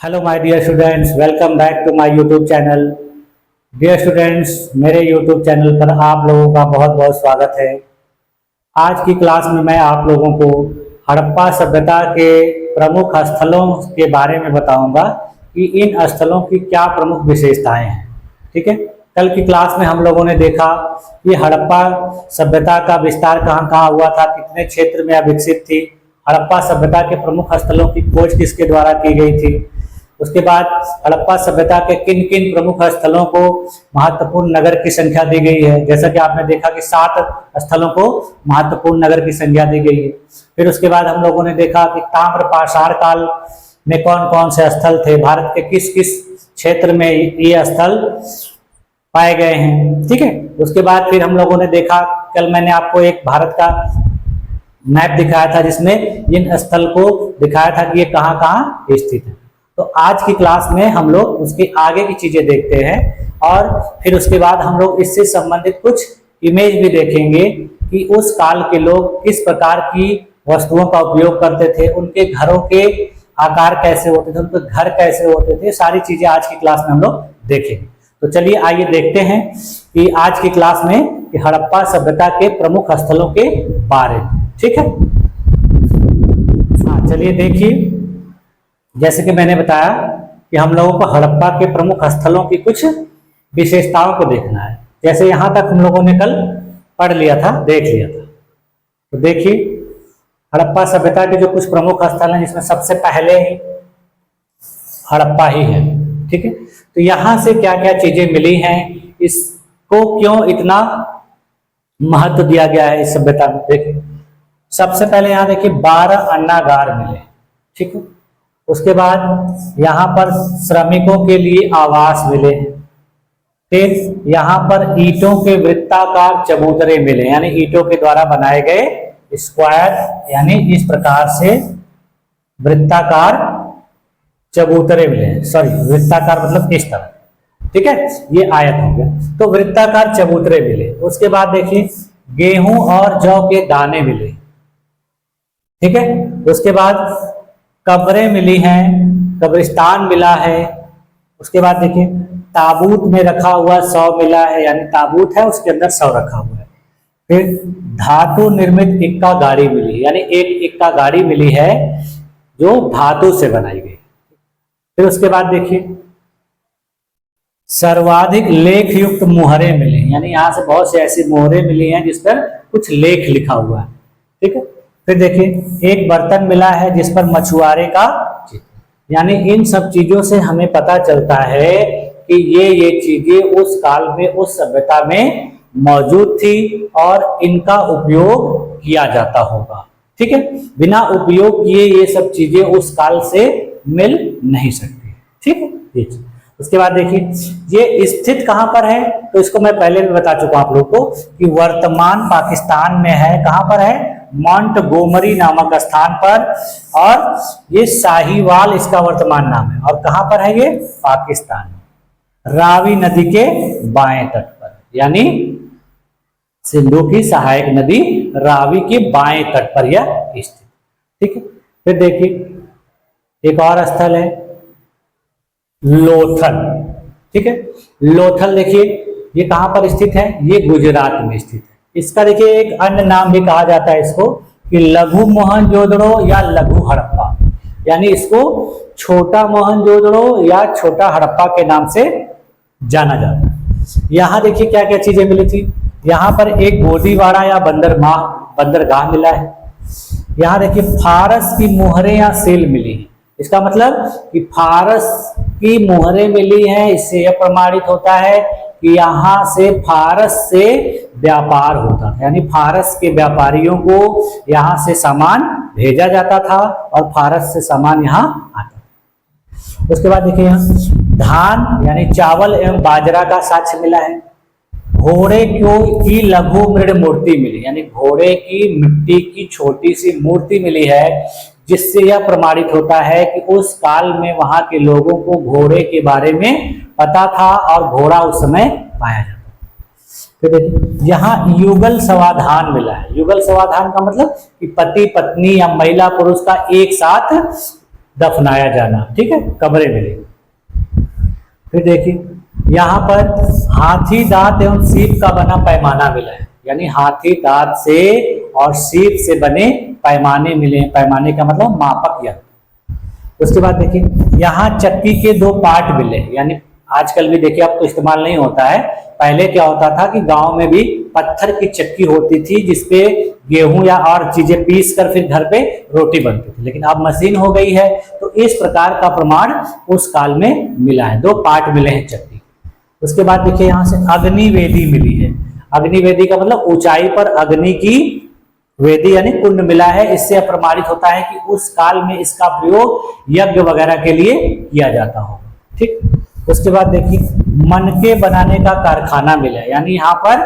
Hello my dear students, welcome back to my YouTube channel. Dear students, मेरे YouTube channel पर आप लोगों का बहुत बहुत स्वागत है। आज की क्लास में मैं आप लोगों को हड़प्पा सभ्यता के प्रमुख स्थलों के बारे में बताऊंगा कि इन स्थलों की क्या प्रमुख विशेषताएं हैं। ठीक है, कल की क्लास में हम लोगों ने देखा कि हड़प्पा सभ्यता का विस्तार कहाँ कहाँ हुआ था, कितने क्षेत्र में विकसित थी, हड़प्पा सभ्यता के प्रमुख स्थलों की खोज किसके द्वारा की गई थी। उसके बाद हड़प्पा सभ्यता के किन किन प्रमुख स्थलों को महत्वपूर्ण नगर की संख्या दी गई है। जैसा कि आपने देखा कि 7 स्थलों को महत्वपूर्ण नगर की संख्या दी गई है। फिर उसके बाद हम लोगों ने देखा कि ताम्र पाषाण काल में कौन कौन से स्थल थे, भारत के किस किस क्षेत्र में ये स्थल पाए गए हैं। ठीक है, उसके बाद फिर हम लोगों ने देखा, कल मैंने आपको एक भारत का मैप दिखाया था जिसमें इन स्थल को दिखाया था कि ये कहाँ कहाँ स्थित है। तो आज की क्लास में हम लोग उसके आगे की चीजें देखते हैं और फिर उसके बाद हम लोग इससे संबंधित कुछ इमेज भी देखेंगे कि उस काल के लोग किस प्रकार की वस्तुओं का उपयोग करते थे, उनके घरों के आकार कैसे होते थे, उनके घर कैसे होते थे। सारी चीजें आज की क्लास में हम लोग देखेंगे। तो चलिए आइए देखते हैं कि आज की क्लास में कि हड़प्पा सभ्यता के प्रमुख स्थलों के बारे में। ठीक है, हाँ चलिए देखिए, जैसे कि मैंने बताया कि हम लोगों को हड़प्पा के प्रमुख स्थलों की कुछ विशेषताओं को देखना है। जैसे यहाँ तक हम लोगों ने कल पढ़ लिया था, देख लिया था। तो देखिए, हड़प्पा सभ्यता के जो कुछ प्रमुख स्थल हैं जिसमें सबसे पहले ही हड़प्पा ही है। ठीक है, तो यहाँ से क्या क्या चीजें मिली हैं, इसको क्यों इतना महत्व दिया गया है इस सभ्यता में। देखिए, सबसे पहले यहाँ देखिए 12 अन्नागार मिले। ठीक है, उसके बाद यहाँ पर श्रमिकों के लिए आवास मिले हैं। फिर यहाँ पर ईंटों के वृत्ताकार चबूतरे मिले, यानी ईंटों के द्वारा बनाए गए स्क्वायर, यानी इस प्रकार से वृत्ताकार चबूतरे मिले। सॉरी, वृत्ताकार मतलब इस तरह। ठीक है, ये आयत हो गया, तो वृत्ताकार चबूतरे मिले। उसके बाद देखिए गेहूं और जौ के दाने मिले। ठीक है, उसके बाद कब्रें मिली हैं, कब्रिस्तान मिला है। उसके बाद देखिए ताबूत में रखा हुआ शव मिला है, यानी ताबूत है उसके अंदर शव रखा हुआ है। फिर धातु निर्मित इक्का गाड़ी मिली, यानी एक इक्का गाड़ी मिली है जो धातु से बनाई गई। फिर उसके बाद देखिए सर्वाधिक लेख युक्त मुहरें मिली, यानी यहाँ से बहुत से ऐसी मुहरें मिली हैं जिस पर कुछ लेख लिखा हुआ है। ठीक है, फिर देखिए एक बर्तन मिला है जिस पर मछुआरे का चित्र। यानी इन सब चीजों से हमें पता चलता है कि ये चीजें उस काल में, उस सभ्यता में मौजूद थी और इनका उपयोग किया जाता होगा। ठीक है, बिना उपयोग किए ये सब चीजें उस काल से मिल नहीं सकती। ठीक है, उसके बाद देखिए ये स्थित कहाँ पर है, तो इसको मैं पहले भी बता चुका हूं आप लोगों को कि वर्तमान पाकिस्तान में है। कहाँ पर है? मोंटगोमरी नामक स्थान पर, और ये साहिवाल इसका वर्तमान नाम है। और कहाँ पर है ये? पाकिस्तान में, रावी नदी के बाएं तट पर, यानी सिंधु की सहायक नदी रावी के बाएं तट पर यह स्थित। ठीक है, फिर देखिए एक और स्थल है लोथल। ठीक है, लोथल देखिए ये कहां पर स्थित है? ये गुजरात में स्थित है। इसका देखिए एक अन्य नाम भी कहा जाता है इसको कि लघु मोहनजोदड़ो या लघु हड़प्पा, यानी इसको छोटा मोहनजोदड़ो या छोटा हड़प्पा के नाम से जाना जाता है। यहाँ देखिए क्या क्या चीजें मिली थी। यहाँ पर एक गोदीवाड़ा या बंदरगाह मिला है। यहाँ देखिए फारस की मोहरें या सेल मिली है। इसका मतलब कि फारस की मोहरें मिली हैं। इससे यह प्रमाणित होता है कि यहाँ से फारस से व्यापार होता था, यानी फारस के व्यापारियों को यहाँ से सामान भेजा जाता था और फारस से सामान यहाँ आता था। उसके बाद देखिए यहाँ धान यानी चावल एवं बाजरा का साक्ष्य मिला है। घोड़े की लघु मृण मूर्ति मिली, यानी घोड़े की मिट्टी की छोटी सी मूर्ति मिली है, जिससे यह प्रमाणित होता है कि उस काल में वहां के लोगों को घोड़े के बारे में पता था और घोड़ा उस समय पाया जाता। फिर देखिए यहाँ युगल समाधान मिला है। युगल समाधान का मतलब कि पति पत्नी या महिला पुरुष का एक साथ दफनाया जाना, ठीक है, कब्रें मिली। फिर देखिए यहाँ पर हाथी दांत एवं सीप का बना पैमाना मिला है, यानी हाथी दांत से और सीप से बने पैमाने मिले। पैमाने का मतलब मापक यंत्र। उसके बाद देखिए यहाँ चक्की के 2 पार्ट मिले, यानी आजकल भी देखिए अब तो इस्तेमाल नहीं होता है, पहले क्या होता था कि गांव में भी पत्थर की चक्की होती थी जिसपे गेहूं या और चीजें पीस कर फिर घर पे रोटी बनती थी, लेकिन अब मशीन हो गई है। तो इस प्रकार का प्रमाण उस काल में मिला है, 2 पार्ट मिले हैं चक्की। उसके बाद देखिए यहाँ से अग्निवेदी मिली है। अग्निवेदी का मतलब ऊंचाई पर अग्नि की वेदी यानी कुंड मिला है। इससे प्रमाणित होता है कि उस काल में इसका प्रयोग यज्ञ वगैरह के लिए किया जाता होगा, ठीक। उसके बाद देखिए मनके बनाने का कारखाना मिला है, यानी यहाँ पर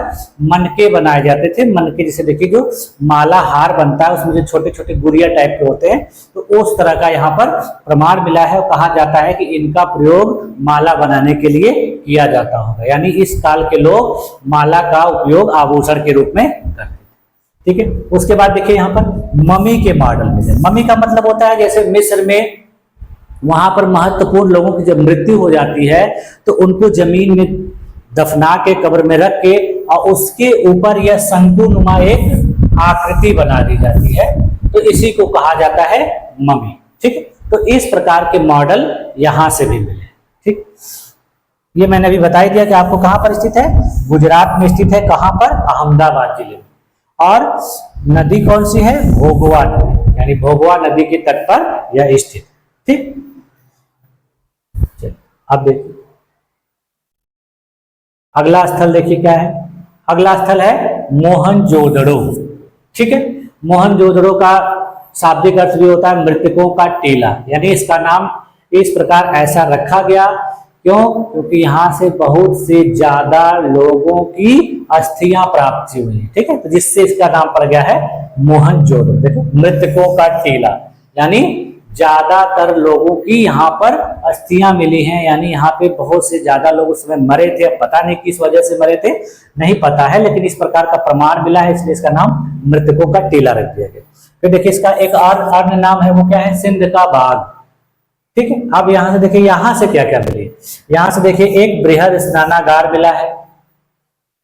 मनके बनाए जाते थे। मनके जैसे देखिए जो माला हार बनता है उसमें जो छोटे छोटे गुड़िया टाइप के होते हैं, तो उस तरह का यहाँ पर प्रमाण मिला है। और कहा जाता है कि इनका प्रयोग माला बनाने के लिए किया जाता होगा, यानी इस काल के लोग माला का उपयोग आभूषण के रूप में करते, ठीक है। उसके बाद देखिए यहाँ पर मम्मी के मॉडल मिले। मम्मी का मतलब होता है जैसे मिस्र में वहां पर महत्वपूर्ण लोगों की जब मृत्यु हो जाती है तो उनको जमीन में दफना के कब्र में रख के और उसके ऊपर यह शंकुनुमा एक आकृति बना दी जाती है, तो इसी को कहा जाता है मम्मी, ठीक। तो इस प्रकार के मॉडल यहां से भी मिले, ठीक। ये मैंने अभी बता दिया कि आपको कहां पर स्थित है, गुजरात में स्थित है। कहां पर, अहमदाबाद जिले में। और नदी कौन सी है, भोगवा नदी, यानी भोगवा नदी के तट पर यह स्थित, ठीक। अब देखिए अगला स्थल देखिए क्या है। अगला स्थल है मोहनजोदड़ो, ठीक है। मोहनजोदड़ो का शाब्दिक अर्थ भी होता है मृतकों का टीला, यानी इसका नाम इस प्रकार ऐसा रखा गया क्यों, क्योंकि यहाँ से बहुत से ज्यादा लोगों की अस्थियां प्राप्त हुई, ठीक है। तो जिससे इसका नाम पड़ गया है मोहनजोदड़ो। देखो मृतकों का टीला, यानी ज्यादातर लोगों की यहाँ पर अस्थियां मिली हैं, यानी यहाँ पे बहुत से ज्यादा लोग उस समय मरे थे। अब पता नहीं किस वजह से मरे थे, नहीं पता है, लेकिन इस प्रकार का प्रमाण मिला है, इसलिए इसका नाम मृतकों का टीला रख दिया गया। फिर देखिए इसका एक और अन्य नाम है, वो क्या है, सिंध का बाग, ठीक है। अब यहाँ से देखिए यहाँ से क्या क्या मिले। यहाँ से देखिए एक बृहद स्नानागार मिला है,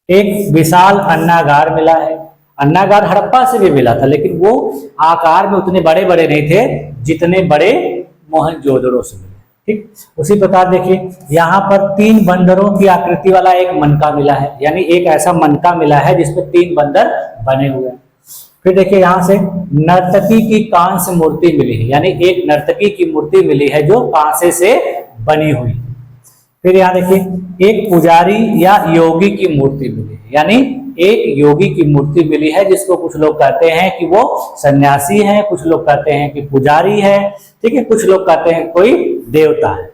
एक विशाल अन्नागार मिला है। अन्नागार हड़प्पा से भी मिला था, लेकिन वो आकार में उतने बड़े बड़े नहीं थे जितने बड़े मोहनजोदड़ो से मिले, ठीक। उसी प्रकार देखिए यहाँ पर 3 बंदरों की आकृति वाला एक मनका मिला है, यानी एक ऐसा मनका मिला है जिसमें 3 बंदर बने हुए हैं। फिर देखिए यहाँ से नर्तकी की कांस्य मूर्ति मिली है, यानी एक नर्तकी की मूर्ति मिली है जो कांसे से बनी हुई। फिर यहाँ देखिए एक पुजारी या योगी की मूर्ति मिली है, यानी एक योगी की मूर्ति मिली है जिसको कुछ लोग कहते हैं कि वो सन्यासी है, कुछ लोग कहते हैं कि पुजारी है, ठीक है, कुछ लोग कहते हैं कोई देवता है।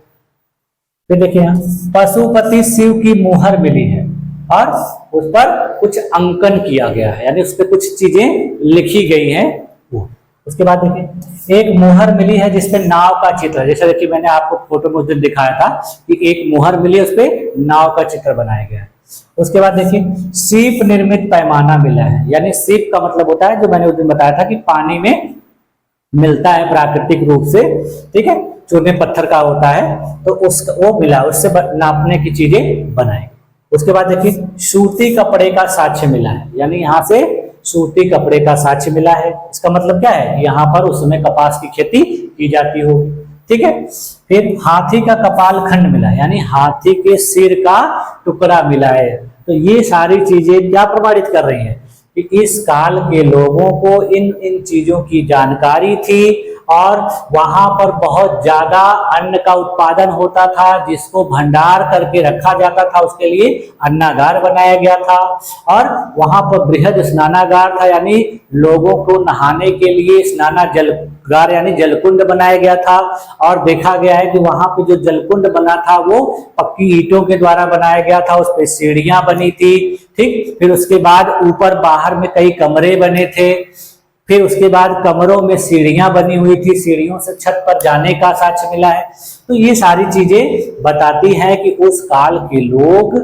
फिर देखिए यहाँ पशुपति शिव की मुहर मिली है और उस पर कुछ अंकन किया गया है, यानी उस पर कुछ चीजें लिखी गई हैं वो। उसके बाद देखिए एक मुहर मिली है जिसपे नाव का चित्र है, जैसे देखिए मैंने आपको फोटो में उस दिन दिखाया था कि एक मुहर मिली है, उस पर नाव का चित्र बनाया गया है। उसके बाद देखिए सीप निर्मित पैमाना मिला है, यानी सीप का मतलब होता है जो मैंने उस दिन बताया था कि पानी में मिलता है प्राकृतिक रूप से, ठीक है, चूने पत्थर का होता है, तो उसका वो मिला, उससे नापने की चीजें बनाई। उसके बाद देखिए सूती कपड़े का साक्ष्य मिला है, यानी यहाँ से सूती कपड़े का साक्ष्य मिला है। इसका मतलब क्या है, यहाँ पर उस समय कपास की खेती की जाती होगी, ठीक है। फिर हाथी का कपाल खंड मिला है, यानी हाथी के सिर का टुकड़ा मिला है। तो ये सारी चीजें क्या प्रमाणित कर रही हैं कि इस काल के लोगों को इन चीजों की जानकारी थी और वहां पर बहुत ज्यादा अन्न का उत्पादन होता था जिसको भंडार करके रखा जाता था, उसके लिए अन्नागार बनाया गया था। और वहां पर बृहद स्नानागार था, यानी लोगों को नहाने के लिए स्नाना जलगार यानी जलकुंड बनाया गया था। और देखा गया है कि वहां पे जो जलकुंड बना था वो पक्की ईंटों के द्वारा बनाया गया था, उस पे सीढ़ियां बनी थी, ठीक। फिर उसके बाद ऊपर बाहर में कई कमरे बने थे, फिर उसके बाद कमरों में सीढ़ियां बनी हुई थी, सीढ़ियों से छत पर जाने का साक्ष्य मिला है। तो ये सारी चीजें बताती हैं कि उस काल के लोग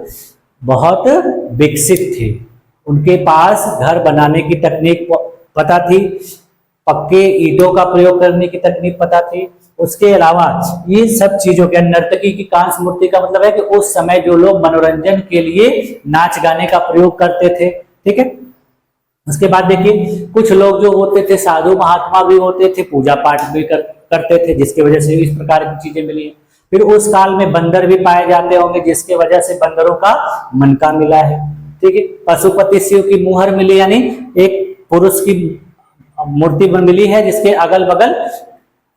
बहुत विकसित थे, उनके पास घर बनाने की तकनीक पता थी, पक्के ईंटों का प्रयोग करने की तकनीक पता थी, उसके अलावा ये सब चीजों के नर्तकी की कांस्य मूर्ति का मतलब है कि उस समय जो लोग मनोरंजन के लिए नाच गाने का प्रयोग करते थे, ठीक है। उसके बाद देखिए कुछ लोग जो होते थे साधु महात्मा भी होते थे, पूजा पाठ भी करते थे, जिसकी वजह से इस प्रकार की चीजें मिली है। फिर उस काल में बंदर भी पाए जाते होंगे, जिसके वजह से बंदरों का मनका मिला है, ठीक है। पशुपति शिव की मुहर मिली, यानी एक पुरुष की मूर्ति मिली है जिसके अगल बगल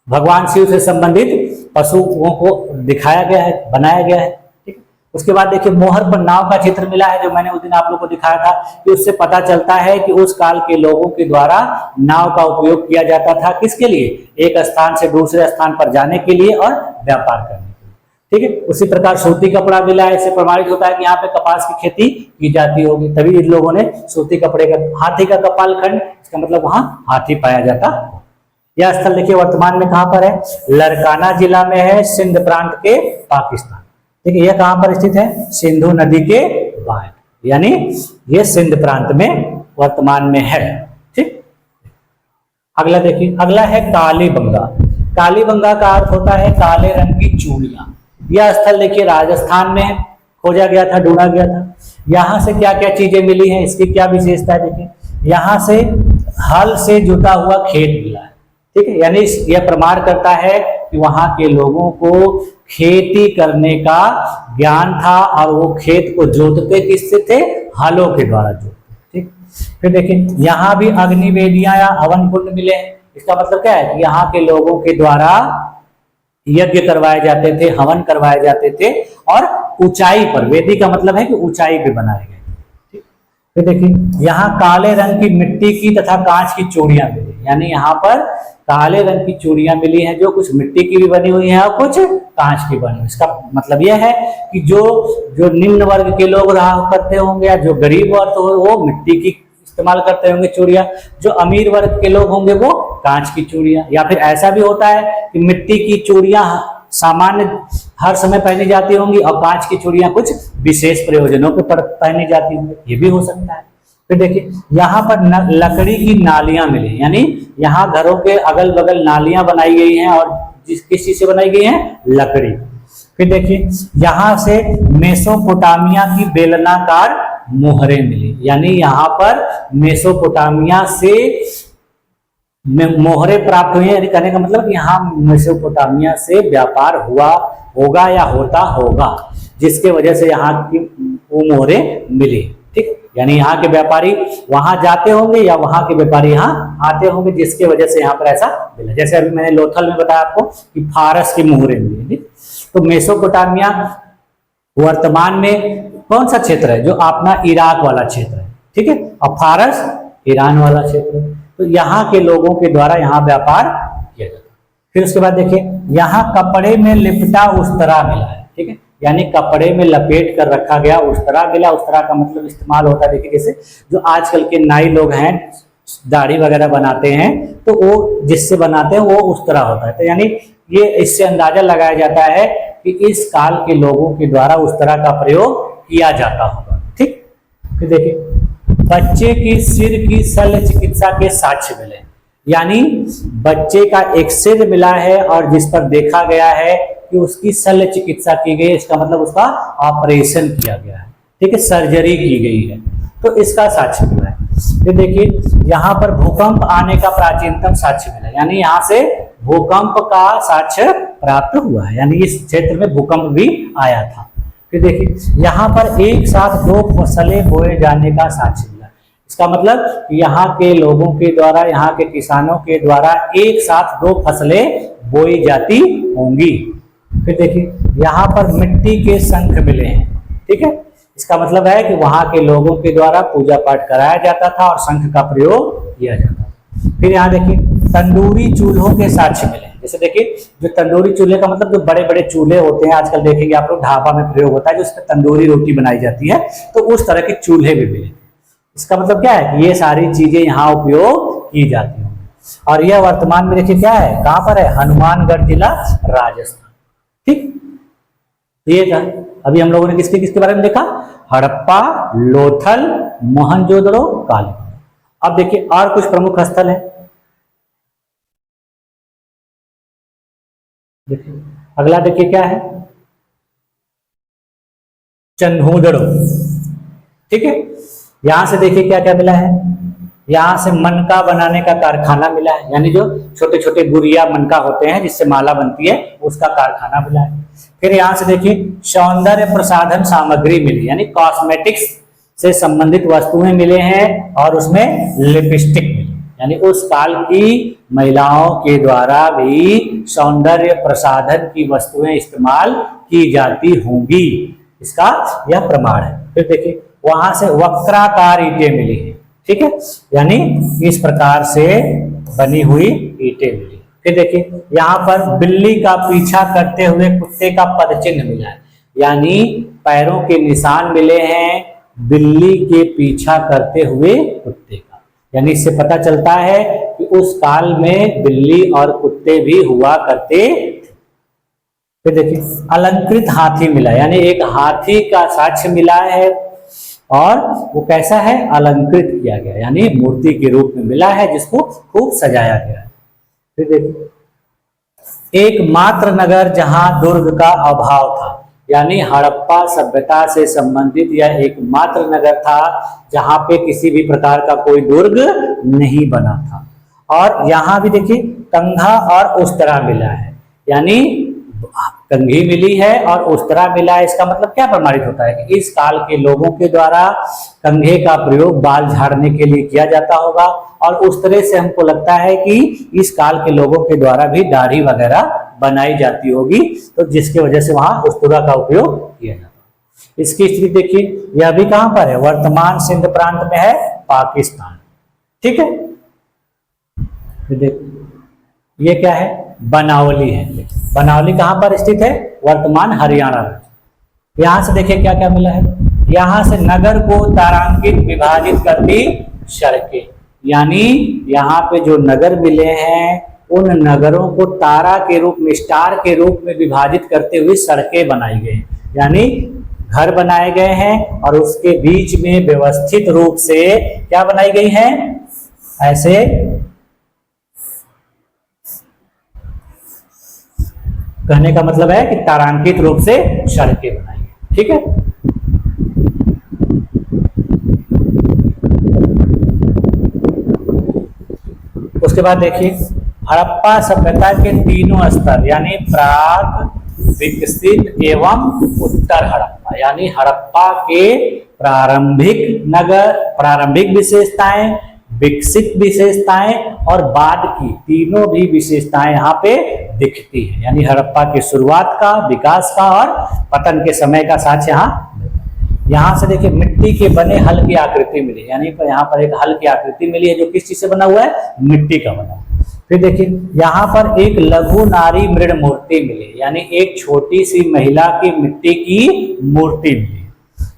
भगवान शिव से संबंधित पशुओं को दिखाया गया है, बनाया गया है, ठीक है। उसके बाद देखिए मोहर पर नाव का चित्र मिला है, जो मैंने उस दिन आप लोगों को दिखाया था कि उससे पता चलता है कि उस काल के लोगों के द्वारा नाव का उपयोग किया जाता था, किसके लिए, एक स्थान से दूसरे स्थान पर जाने के लिए और व्यापार करने के लिए, ठीक है। उसी प्रकार सूती कपड़ा मिला है, इससे प्रमाणित होता है कि यहाँ पे कपास की खेती की जाती होगी, तभी इन लोगों ने सूती कपड़े का, हाथी का कपाल खंड, इसका मतलब वहां हाथी पाया जाता। यह स्थल देखिए वर्तमान में कहां पर है, लरकाना जिला में है, सिंध प्रांत के पाकिस्तान, ठीक है। यह कहां पर स्थित है, सिंधु नदी के बाएं, यानी यह सिंध प्रांत में वर्तमान में है, ठीक। अगला देखिए, अगला है कालीबंगा। कालीबंगा का अर्थ होता है काले रंग की चूड़ियां। यह स्थल देखिए राजस्थान में खोजा गया था, ढूंढा गया था। यहां से क्या क्या चीजें मिली हैं, इसकी क्या विशेषता है, देखिए यहां से हल से जुता हुआ खेत मिला है, ठीक है। यानी यह प्रमाण करता है कि वहां के लोगों को खेती करने का ज्ञान था और वो खेत को जोतते किससे थे, हलों के द्वारा जोतते, ठीक। फिर देखिए यहाँ भी अग्नि वेदियां या हवन कुंड मिले हैं। इसका मतलब क्या है कि यहाँ के लोगों के द्वारा यज्ञ करवाए जाते थे, हवन करवाए जाते थे, और ऊंचाई पर, वेदी का मतलब है कि ऊंचाई पे बनाए गए। फिर देखिए यहाँ काले रंग की मिट्टी की तथा कांच की चूड़ियां मिली, यानी यहाँ पर काले रंग की चूड़ियां मिली हैं जो कुछ मिट्टी की भी बनी हुई हैं और कुछ कांच की बनी हुई। इसका मतलब यह है कि जो जो निम्न वर्ग के लोग रहा करते होंगे या जो गरीब वर्ग हो वो मिट्टी की इस्तेमाल करते होंगे चूड़ियां, जो अमीर वर्ग के लोग होंगे वो कांच की चूड़ियां। या फिर ऐसा भी होता है कि मिट्टी की चूड़ियां सामान्य हर समय पहनी जाती होंगी और कांच की चूड़ियां कुछ विशेष प्रयोजनों पर पहनी जाती होंगी, ये भी हो सकता है। फिर देखिए यहाँ पर लकड़ी की नालियां मिली, यानी यहाँ घरों के अगल बगल नालियां बनाई गई हैं और किस चीज से बनाई गई हैं, लकड़ी। फिर देखिए यहाँ से मेसोपोटामिया की बेलनाकार मोहरें मिली, यानी यहाँ पर मेसोपोटामिया से मोहरें प्राप्त हुई है, यानी कहने का मतलब यहाँ मेसोपोटामिया से व्यापार हुआ होगा या होता होगा, जिसके वजह से यहाँ की वो मोहरें मिली, ठीक। यानी यहाँ के व्यापारी वहां जाते होंगे या वहां के व्यापारी यहाँ आते होंगे, जिसके वजह से यहाँ पर ऐसा मिला। जैसे अभी मैंने लोथल में बताया आपको कि फारस की मोहरें मिली। तो मेसोपोटामिया वर्तमान में कौन सा क्षेत्र है, जो अपना इराक वाला क्षेत्र है, ठीक है, और फारस ईरान वाला क्षेत्र है। तो यहाँ के लोगों के द्वारा यहाँ व्यापार किया जाता है। फिर उसके बाद देखिए यहाँ कपड़े में लिपटा उस्तरा मिला है, ठीक है, यानी कपड़े में लपेट कर रखा गया उस्तरा मिला। उस्तरा का मतलब इस्तेमाल होता है, देखिए जैसे जो आजकल के नाई लोग हैं दाढ़ी वगैरह बनाते हैं तो वो जिससे बनाते हैं वो उस्तरा होता है। तो यानी ये इससे अंदाजा लगाया जाता है कि इस काल के लोगों के द्वारा उस्तरा का प्रयोग किया जाता होगा, ठीक। फिर देखिए बच्चे की सिर की शल्य चिकित्सा के साक्ष्य मिले, यानी बच्चे का एक सिर मिला है और जिस पर देखा गया है कि उसकी शल्य चिकित्सा की गई, इसका मतलब उसका ऑपरेशन किया गया है, ठीक है, सर्जरी की गई है, तो इसका साक्ष्य मिला है। फिर देखिए यहाँ पर भूकंप आने का प्राचीनतम साक्ष्य मिला, यानी यहाँ से भूकंप का साक्ष्य प्राप्त हुआ है, यानी इस क्षेत्र में भूकंप भी आया था। फिर देखिए यहाँ पर एक साथ दो फसलें बोए जाने का साक्ष्य मिला, इसका मतलब यहाँ के लोगों के द्वारा, यहाँ के किसानों के द्वारा एक साथ दो फसलें बोई जाती होंगी। फिर देखिए यहाँ पर मिट्टी के शंख मिले हैं, ठीक है, इसका मतलब है कि वहां के लोगों के द्वारा पूजा पाठ कराया जाता था और शंख का प्रयोग किया जाता था। फिर यहाँ देखिए तंदूरी चूल्हों के साक्ष्य मिले, जैसे देखिए जो तंदूरी चूल्हे का मतलब जो बड़े बड़े चूल्हे होते हैं, आजकल देखेंगे आप लोग ढाबा में प्रयोग होता है, जो उसमें तंदूरी रोटी बनाई जाती है, तो उस तरह के चूल्हे भी मिले। इसका मतलब क्या है कि ये सारी चीजें यहाँ उपयोग की जाती हैं। और यह वर्तमान में देखिए क्या है, कहां पर है, हनुमानगढ़ जिला राजस्थान, ठीक। ये था अभी हम लोगों ने किसके किसके बारे में देखा, हड़प्पा, लोथल, मोहनजोदड़ो, कालीबंगा। अब देखिए और कुछ प्रमुख स्थल है। देखिए अगला देखिए क्या है, चन्हूदड़ो। ठीक है, यहां से देखिए क्या क्या मिला है, यहाँ से मनका बनाने का कारखाना मिला है, यानी जो छोटे छोटे गुड़िया मनका होते हैं जिससे माला बनती है उसका कारखाना मिला है। फिर यहाँ से देखिए सौंदर्य प्रसाधन सामग्री मिली, यानी कॉस्मेटिक्स से संबंधित वस्तुएं मिले हैं और उसमें लिपस्टिक मिली, यानी उस काल की महिलाओं के द्वारा भी सौंदर्य प्रसाधन की वस्तुएं इस्तेमाल की जाती होंगी, इसका यह प्रमाण है। फिर देखिए वहां से वक्राकार ईंटें मिली है, ठीक है, यानी इस प्रकार से बनी हुई ईंटें मिली। फिर देखिए यहाँ पर बिल्ली का पीछा करते हुए कुत्ते का पद चिन्ह मिला है, यानी पैरों के निशान मिले हैं बिल्ली के पीछा करते हुए कुत्ते का, यानी इससे पता चलता है कि उस काल में बिल्ली और कुत्ते भी हुआ करते थे। फिर देखिए अलंकृत हाथी मिला, यानी एक हाथी का साक्ष्य मिला है और वो कैसा है, अलंकृत किया गया, यानी मूर्ति के रूप में मिला है जिसको खूब सजाया गया है। फिर देखिए एकमात्र नगर जहां दुर्ग का अभाव था, यानी हड़प्पा सभ्यता से संबंधित यह एकमात्र नगर था जहां पे किसी भी प्रकार का कोई दुर्ग नहीं बना था। और यहाँ भी देखिए कंघा और उस्तरा मिला है, यानी कंघी मिली है और उस्तरा मिला है, इसका मतलब क्या प्रमाणित होता है कि इस काल के लोगों के द्वारा कंघे का प्रयोग बाल झाड़ने के लिए किया जाता होगा, और उस्तरे से हमको लगता है कि इस काल के लोगों के द्वारा भी दाढ़ी वगैरह बनाई जाती होगी, तो जिसकी वजह से वहां उस्तरा का उपयोग किया जाता है। इसकी स्थिति देखिए, यह भी कहां पर है, वर्तमान सिंध प्रांत में है, पाकिस्तान। ठीक है, देखिए ये क्या है, बनावली है। बनावली कहां पर स्थित है, वर्तमान हरियाणा में। यहां से देखिए क्या क्या मिला है, यहां से नगर को तारांकित विभाजित करती सड़कें, यानी यहाँ पे जो नगर मिले हैं उन नगरों को तारा के रूप में, स्टार के रूप में विभाजित करते हुए सड़कें बनाई गई, यानी घर बनाए गए हैं और उसके बीच में व्यवस्थित रूप से क्या बनाई गई है, ऐसे कहने का मतलब है कि तारांकित रूप से सड़कें बनाई गई। ठीक है, उसके बाद देखिए हड़प्पा सभ्यता के तीनों स्तर, यानी प्राक, विकसित एवं उत्तर हड़प्पा, यानी हड़प्पा के प्रारंभिक नगर, प्रारंभिक विशेषताएं, विकसित विशेषताएं और बाद की तीनों भी विशेषताएं यहाँ पे दिखती है, यानी हड़प्पा की शुरुआत का, विकास का और पतन के समय का साक्ष्य यहाँ से देखिए मिट्टी के बने हल की आकृति मिली, यानी यहाँ पर एक हल की आकृति मिली है जो किस चीज से बना हुआ है, मिट्टी का बना। फिर देखिए यहाँ पर एक लघु नारी मृण मूर्ति मिली, यानी एक छोटी सी महिला की मिट्टी की मूर्ति मिली।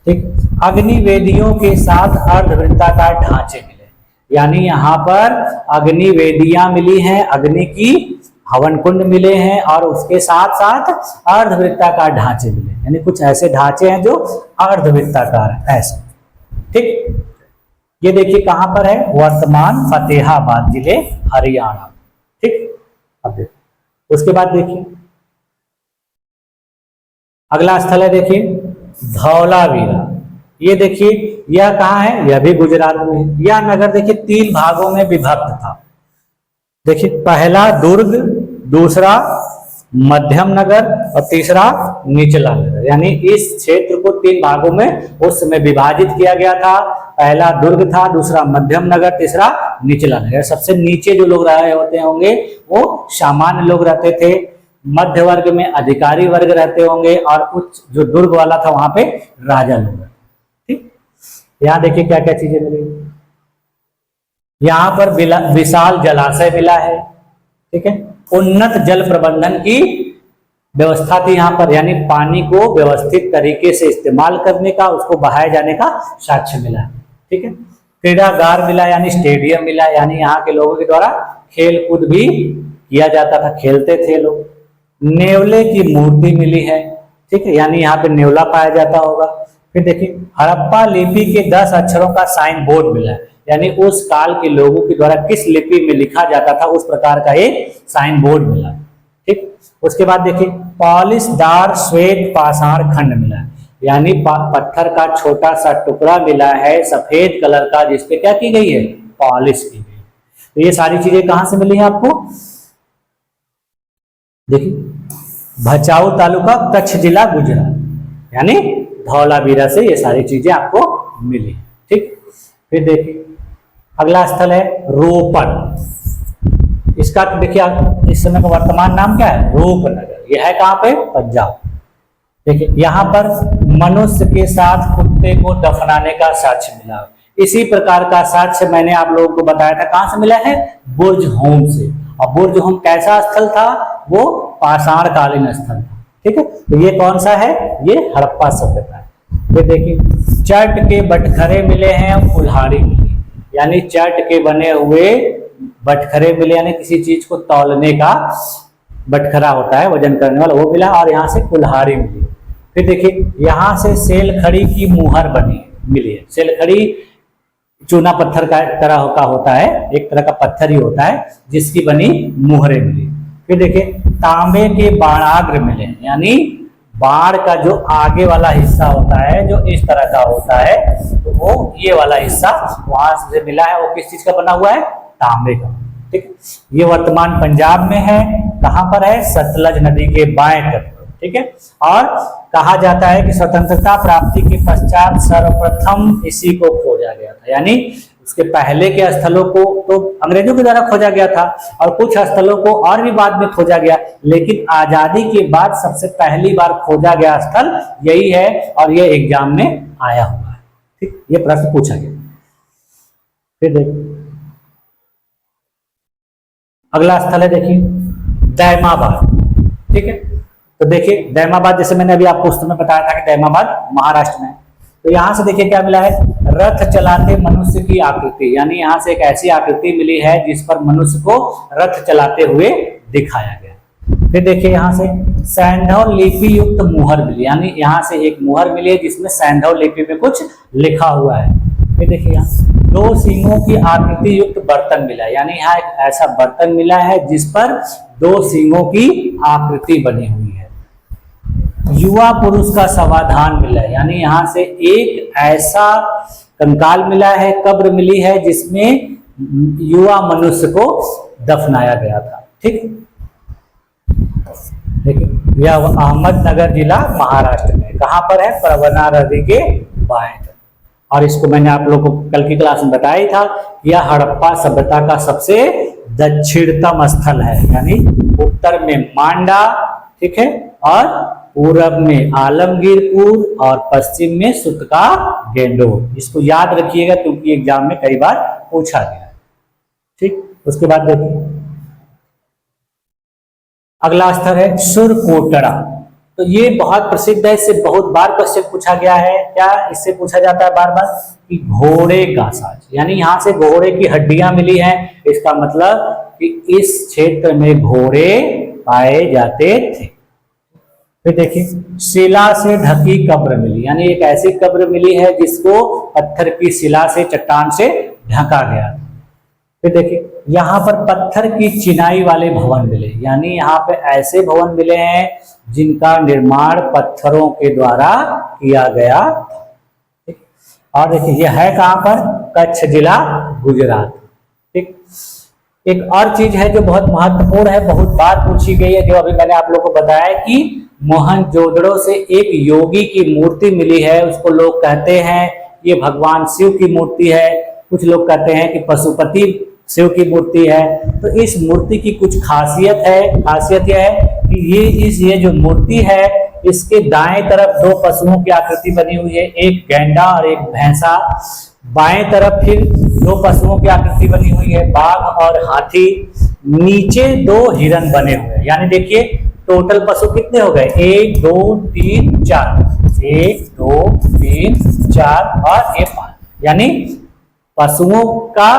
ठीक, अग्निवेदियों के साथ अर्धवृत्ताकार ढांचे मिले, यानी यहाँ पर अग्निवेदियां मिली हैं, अग्नि की हवन कुंड मिले हैं और उसके साथ साथ अर्धवृत्ताकार ढांचे मिले, यानी कुछ ऐसे ढांचे हैं जो अर्धवृत्ताकार है ऐसे। ठीक, ये देखिए कहां पर है, वर्तमान फतेहाबाद जिले, हरियाणा। ठीक, अब देखिए उसके बाद देखिए अगला स्थल है, देखिए धौलावीरा। ये देखिए यह कहाँ है, यह भी गुजरात में है। यह नगर देखिए 3 भागों में विभक्त था। देखिए पहला दुर्ग, दूसरा मध्यम नगर और तीसरा निचला नगर, यानी इस क्षेत्र को 3 भागों में उस समय विभाजित किया गया था। पहला दुर्ग था, दूसरा मध्यम नगर, तीसरा निचला नगर। सबसे नीचे जो लोग रहे होते होंगे वो सामान्य लोग रहते थे, मध्य वर्ग में अधिकारी वर्ग रहते होंगे और उच्च जो दुर्ग वाला था वहां पे राजा लोग। ठीक, यहाँ देखिए क्या क्या चीजें मिली, यहाँ पर विशाल जलाशय मिला है। ठीक है, उन्नत जल प्रबंधन की व्यवस्था थी यहाँ पर, यानी पानी को व्यवस्थित तरीके से इस्तेमाल करने का, उसको बहाए जाने का साक्ष्य मिला है। ठीक है, क्रीड़ागार मिला, यानी स्टेडियम मिला, यानी यहाँ के लोगों के द्वारा खेल कूद भी किया जाता था, खेलते थे लोग। नेवले की मूर्ति मिली है, ठीक है, यानी यहाँ पे नेवला पाया जाता होगा। फिर देखिए हड़प्पा लिपि के 10 अक्षरों का साइन बोर्ड मिला है, यानी उस काल के लोगों के द्वारा किस लिपि में लिखा जाता था उस प्रकार का एक साइन बोर्ड मिला। ठीक, उसके बाद देखिए पॉलिशदार श्वेत पाषाण खंड मिला है, यानी पत्थर का छोटा सा टुकड़ा मिला है सफेद कलर का, जिसपे क्या की गई है, पॉलिश की गई। तो ये सारी चीजें कहां से मिली है आपको, देखिए भचाऊ तालुका कच्छ जिला गुजरात, यानी धौलावीरा से ये सारी चीजें आपको मिली। ठीक, फिर देखिए अगला स्थल है रोपड़। इसका देखिए इस समय का वर्तमान नाम क्या है, रूपनगर। यह है कहां पे, पंजाब। देखिए यहां पर मनुष्य के साथ कुत्ते को दफनाने का साक्ष्य मिला। इसी प्रकार का साक्ष्य मैंने आप लोगों को बताया था, कहां से मिला है, बुर्ज होम से। और बुर्ज होम कैसा स्थल था, वो पाषाण कालीन स्थल था। ठीक है, तो ये कौन सा है, ये हड़प्पा सभ्यता है। फिर देखिए चट के बटखरे मिले हैं, कुल्हाड़ी मिली, यानी चट के बने हुए बटखरे मिले, यानी किसी चीज को तौलने का बटखरा होता है, वजन करने वाला, वो मिला। और यहाँ से कुल्हाड़ी मिली। फिर देखिए यहाँ से सेलखड़ी की मुहर बनी मिली है। सेलखड़ी चूना पत्थर का तरह का होता है, एक तरह का पत्थर ही होता है, जिसकी बनी मुहरें मिली। फिर देखिए तांबे के बाणाग्र मिले, यानी बाण का जो आगे वाला हिस्सा होता है, जो इस तरह का होता है, तो वो ये वाला हिस्सा वहां से मिला है। वो किस चीज का बना हुआ है, तांबे का। ठीक, ये वर्तमान पंजाब में है। कहां पर है, सतलज नदी के बाएं तट पर। ठीक है, और कहा जाता है कि स्वतंत्रता प्राप्ति के पश्चात सर्वप्रथम इसी को खोजा गया था, यानी उसके पहले के स्थलों को तो अंग्रेजों के द्वारा खोजा गया था, और कुछ स्थलों को और भी बाद में खोजा गया, लेकिन आजादी के बाद सबसे पहली बार खोजा गया स्थल यही है, और ये एग्जाम में आया हुआ है। ठीक, ये प्रश्न पूछा गया। फिर देखिए अगला स्थल है, देखिए दैमाबाद। ठीक है, तो देखिए दैमाबाद, जैसे मैंने अभी आपको उस समय बताया था कि दैमाबाद महाराष्ट्र में है। तो यहां से देखिए क्या मिला है, रथ चलाते मनुष्य की आकृति, यानी यहां से एक ऐसी आकृति मिली है जिस पर मनुष्य को रथ चलाते हुए दिखाया गया। फिर देखिए यहां से सैंधव लिपि युक्त मुहर मिली, यानी यहां से एक मुहर मिली है जिसमें सैंधव लिपि में कुछ लिखा हुआ है। फिर देखिए यहाँ 2 सींगों की आकृति युक्त बर्तन मिला, यानी यहाँ एक ऐसा बर्तन मिला है जिस पर 2 सींगों की आकृति बनी हुई है। युवा पुरुष का समाधान मिला है, यानी यहाँ से एक ऐसा कंकाल मिला है, कब्र मिली है, जिसमें युवा मनुष्य को दफनाया गया था। ठीक, देखिए यह अहमदनगर जिला महाराष्ट्र में, कहां पर है, प्रवरा नदी के बाएं। और इसको मैंने आप लोगों को कल की क्लास में बताया ही था कि यह हड़प्पा सभ्यता का सबसे दक्षिणतम स्थल है, यानी उत्तर में मांडा, ठीक है, और पूरब में आलमगीरपुर, और पश्चिम में सुतका गेंडोर। इसको याद रखिएगा क्योंकि एग्जाम में कई बार पूछा गया है। ठीक, उसके बाद देखिए अगला स्थल है सुरकोटड़ा। तो ये बहुत प्रसिद्ध है, इससे बहुत बार क्वेश्चन पूछा गया है। क्या इससे पूछा जाता है बार बार कि घोड़े का साज, यानी यहाँ से घोड़े की हड्डियां मिली हैं, इसका मतलब कि इस क्षेत्र में घोड़े पाए जाते थे। फिर देखिए शिला से ढकी कब्र मिली, यानी एक ऐसी कब्र मिली है जिसको पत्थर की शिला से, चट्टान से ढका गया। फिर देखिए यहाँ पर पत्थर की चिनाई वाले भवन मिले, यानी यहाँ पे ऐसे भवन मिले हैं जिनका निर्माण पत्थरों के द्वारा किया गया। और देखिए यह है कहां पर, कच्छ जिला गुजरात। ठीक, एक और चीज है जो बहुत महत्वपूर्ण है, बहुत बार पूछी गई है, जो अभी मैंने आप लोगों को बताया कि मोहनजोदड़ो से एक योगी की मूर्ति मिली है। उसको लोग कहते हैं ये भगवान शिव की मूर्ति है, कुछ लोग कहते हैं कि पशुपति शिव की मूर्ति है। तो इस मूर्ति की कुछ खासियत है, खासियत यह है कि ये जो मूर्ति है, इसके दाएं तरफ 2 पशुओं की आकृति बनी हुई है, एक गैंडा और एक भैंसा। बाएं तरफ फिर 2 पशुओं की आकृति बनी हुई है, बाघ और हाथी। नीचे 2 हिरन बने हुए हैं, यानी देखिए टोटल पशु कितने हो गए, 1 2 3 4, 1 2 3 4 और 5, यानी पशुओं का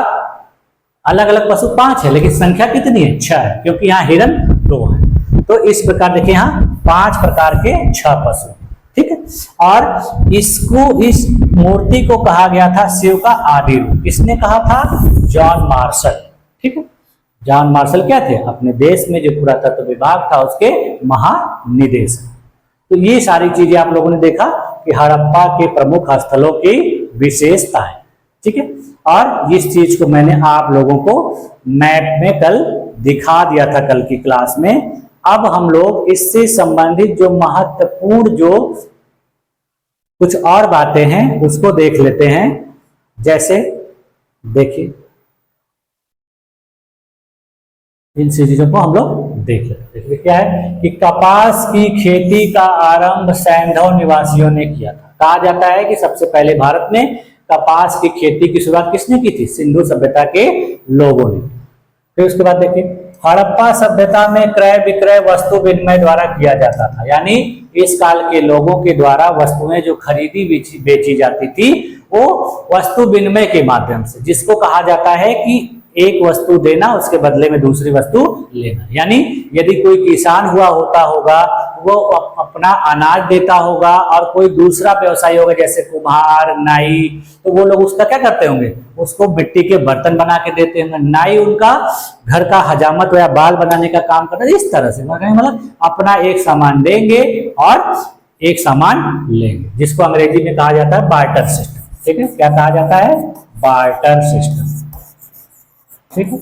अलग अलग पशु 5 है, लेकिन संख्या कितनी है, 6 है, क्योंकि यहाँ हिरन 2 है। तो इस प्रकार देखिए यहाँ 5 प्रकार के 6 पशु। ठीक है, और इसको, इस मूर्ति को कहा गया था शिव का आदि रूप। किसने कहा था, जॉन मार्शल। ठीक है, जॉन मार्शल क्या थे, अपने देश में जो पुरातत्व विभाग था उसके महानिदेशक। तो ये सारी चीजें आप लोगों ने देखा कि हड़प्पा के प्रमुख स्थलों की विशेषता है। ठीक है, और इस चीज को मैंने आप लोगों को मैप में कल दिखा दिया था कल की क्लास में। अब हम लोग इससे संबंधित जो महत्वपूर्ण जो कुछ और बातें हैं उसको देख लेते हैं। जैसे देखिए, इन चीजों को हम लोग देख लेते हैं। देखिए क्या है कि कपास की खेती का आरंभ सैंधव निवासियों ने किया था। कहा जाता है कि सबसे पहले भारत में कपास की खेती की शुरुआत किसने की थी, सिंधु सभ्यता के लोगों ने। फिर उसके बाद देखिए, हड़प्पा सभ्यता में क्रय विक्रय वस्तु विनिमय द्वारा किया जाता था, यानी इस काल के लोगों के द्वारा वस्तुएं जो खरीदी बेची जाती थी वो वस्तु विनिमय के माध्यम से, जिसको कहा जाता है कि एक वस्तु देना उसके बदले में दूसरी वस्तु लेना। यानी यदि कोई किसान हुआ होता होगा वो अपना अनाज देता होगा और कोई दूसरा व्यवसायी होगा जैसे कुम्हार, नाई, तो वो लोग उसका क्या करते होंगे, उसको मिट्टी के बर्तन बना के देते होंगे। नाई उनका घर का हजामत या बाल बनाने का काम करता है। इस तरह से मतलब अपना एक सामान देंगे और एक सामान लेंगे, जिसको अंग्रेजी में कहा जाता है बार्टर सिस्टम। ठीक है, क्या कहा जाता है, बार्टर सिस्टम। ठीक है,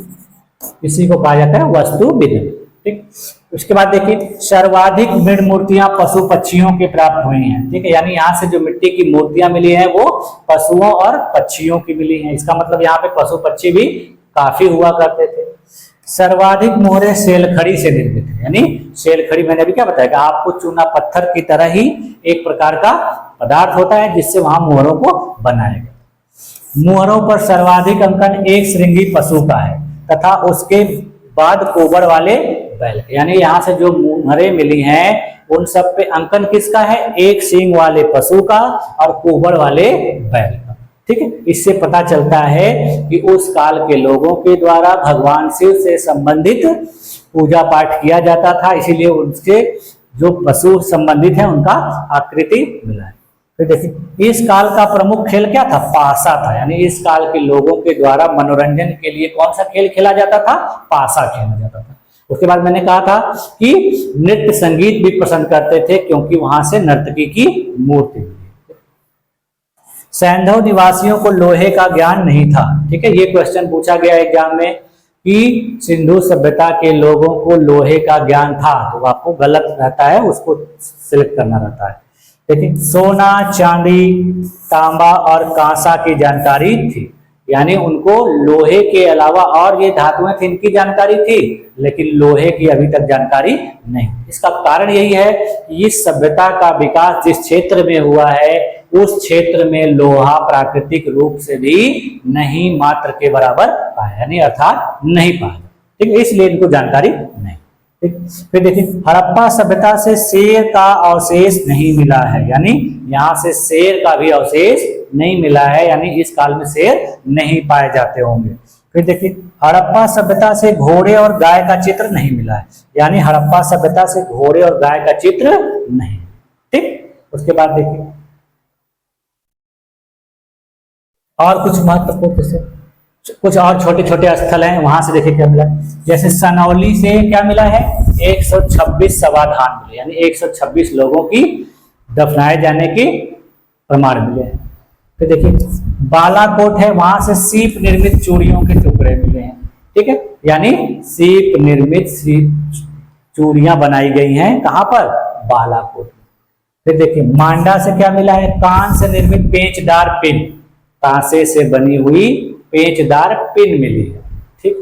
इसी को कहा जाता है वस्तु विनिमय। ठीक, उसके बाद देखिए, सर्वाधिक मृण मूर्तियां पशु पक्षियों के प्राप्त हुई हैं। ठीक है, यानी यहाँ से जो मिट्टी की मूर्तियां मिली हैं वो पशुओं और पक्षियों की मिली हैं। इसका मतलब यहाँ पे पशु पक्षी भी काफी हुआ करते थे। सर्वाधिक मोहरे सेलखड़ी से निर्मित है, यानी सेलखड़ी मैंने अभी क्या बताया कि आपको चूना पत्थर की तरह ही एक प्रकार का पदार्थ होता है जिससे वहां मोहरों को बनाया गया। मुहरों पर सर्वाधिक अंकन एक श्रृंगी पशु का है तथा उसके बाद कोबर वाले बैल, यानी यहाँ से जो मुहरें मिली हैं उन सब पे अंकन किसका है, एक सींग वाले पशु का और कोबर वाले बैल का। ठीक है, इससे पता चलता है कि उस काल के लोगों के द्वारा भगवान शिव से संबंधित पूजा पाठ किया जाता था, इसीलिए उनसे जो पशु संबंधित है उनका आकृति मिला है। फिर देखिए, इस काल का प्रमुख खेल क्या था, पासा था। यानी इस काल के लोगों के द्वारा मनोरंजन के लिए कौन सा खेल खेला जाता था, पासा खेला जाता था। उसके बाद मैंने कहा था कि नृत्य संगीत भी पसंद करते थे क्योंकि वहां से नर्तकी की मूर्ति मिली। सैंधव निवासियों को लोहे का ज्ञान नहीं था। ठीक है, ये क्वेश्चन पूछा गया एग्जाम में कि सिंधु सभ्यता के लोगों को लोहे का ज्ञान था, तो आपको गलत रहता है, उसको सिलेक्ट करना रहता है। लेकिन सोना, चांदी, तांबा और कांसा की जानकारी थी, यानी उनको लोहे के अलावा और ये धातुएं थी इनकी जानकारी थी, लेकिन लोहे की अभी तक जानकारी नहीं। इसका कारण यही है कि इस सभ्यता का विकास जिस क्षेत्र में हुआ है उस क्षेत्र में लोहा प्राकृतिक रूप से भी नहीं मात्र के बराबर पाया, यानी अर्थात नहीं पाया। ठीक है, इसलिए इनको जानकारी नहीं। ठीक, फिर देखिए, हड़प्पा सभ्यता से शेर का अवशेष नहीं मिला है, यानी यहाँ से शेर का भी अवशेष नहीं मिला है, यानी इस काल में शेर नहीं पाए जाते होंगे। फिर देखिए, हड़प्पा सभ्यता से घोड़े और गाय का चित्र नहीं मिला है, यानी हड़प्पा सभ्यता से घोड़े और गाय का चित्र नहीं। ठीक, उसके बाद देखिए और कुछ महत्वपूर्ण कुछ और छोटे छोटे स्थल हैं, वहां से देखिए क्या मिला। जैसे सनौली से क्या मिला है, 126 समाधान मिले, यानी 126 लोगों की दफनाए जाने के प्रमाण मिले हैं। फिर देखिए, बालाकोट है, वहां से सीप निर्मित चूड़ियों के टुकड़े मिले हैं। ठीक है, यानी सीप निर्मित चूड़ियां बनाई गई हैं, कहां पर, बालाकोट। फिर देखिए, मांडा से क्या मिला है, कांस से निर्मित पेचदार पिन, कांसे से बनी हुई पेचदार पिन मिली है। ठीक,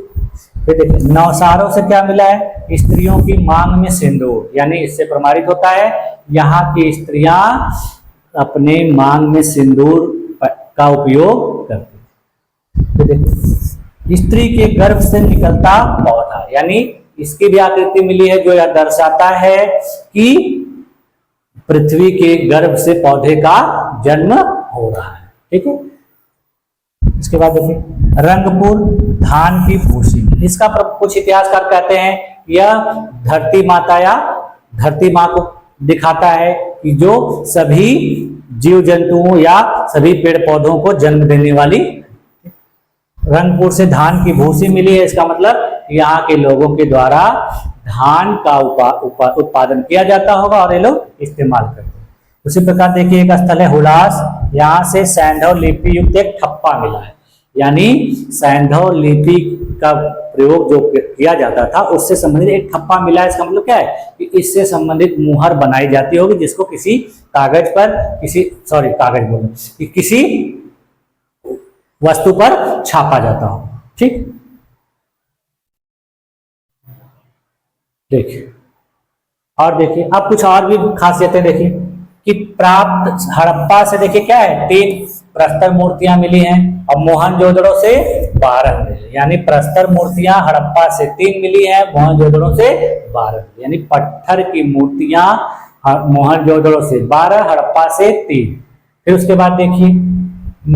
फिर देखिए, नौसारों से क्या मिला है, स्त्रियों की मांग में सिंदूर, यानी इससे प्रमाणित होता है यहाँ की स्त्रियां अपने मांग में सिंदूर का उपयोग करती। फिर देखिए, स्त्री के गर्भ से निकलता पौधा, यानी इसकी भी आकृति मिली है जो यह दर्शाता है कि पृथ्वी के गर्भ से पौधे का जन्म हो रहा है। ठीक है, इसके बाद देखिए, रंगपुर धान की भूसी, इसका कुछ इतिहासकार कहते हैं यह धरती माता या धरती माँ को दिखाता है कि जो सभी जीव जंतुओं या सभी पेड़ पौधों को जन्म देने वाली। रंगपुर से धान की भूसी मिली है, इसका मतलब यहाँ के लोगों के द्वारा धान का उत्पादन किया जाता होगा और ये लोग इस्तेमाल करते हैं। उसी प्रकार देखिए एक स्थल है हुलास, यहाँ से सैंधव लिपि युक्त एक ठप्पा मिला है, यानी सैंधव लिपि का प्रयोग जो किया जाता था उससे संबंधित एक ठप्पा मिला है। इसका मतलब क्या है कि इससे संबंधित मुहर बनाई जाती होगी जिसको किसी कागज पर किसी वस्तु पर छापा जाता हो। ठीक, देखिए और देखिए अब कुछ और भी खासियतें देखिए कि प्राप्त हड़प्पा से देखिए क्या है 3 प्रस्तर मूर्तियां मिली हैं और मोहनजोदड़ो से 12 मिली, यानी प्रस्तर मूर्तियां हड़प्पा से 3 मिली हैं, मोहनजोदड़ो से 12, यानी पत्थर की मूर्तियां मोहनजोदड़ो से 12, हड़प्पा से 3। फिर उसके बाद देखिए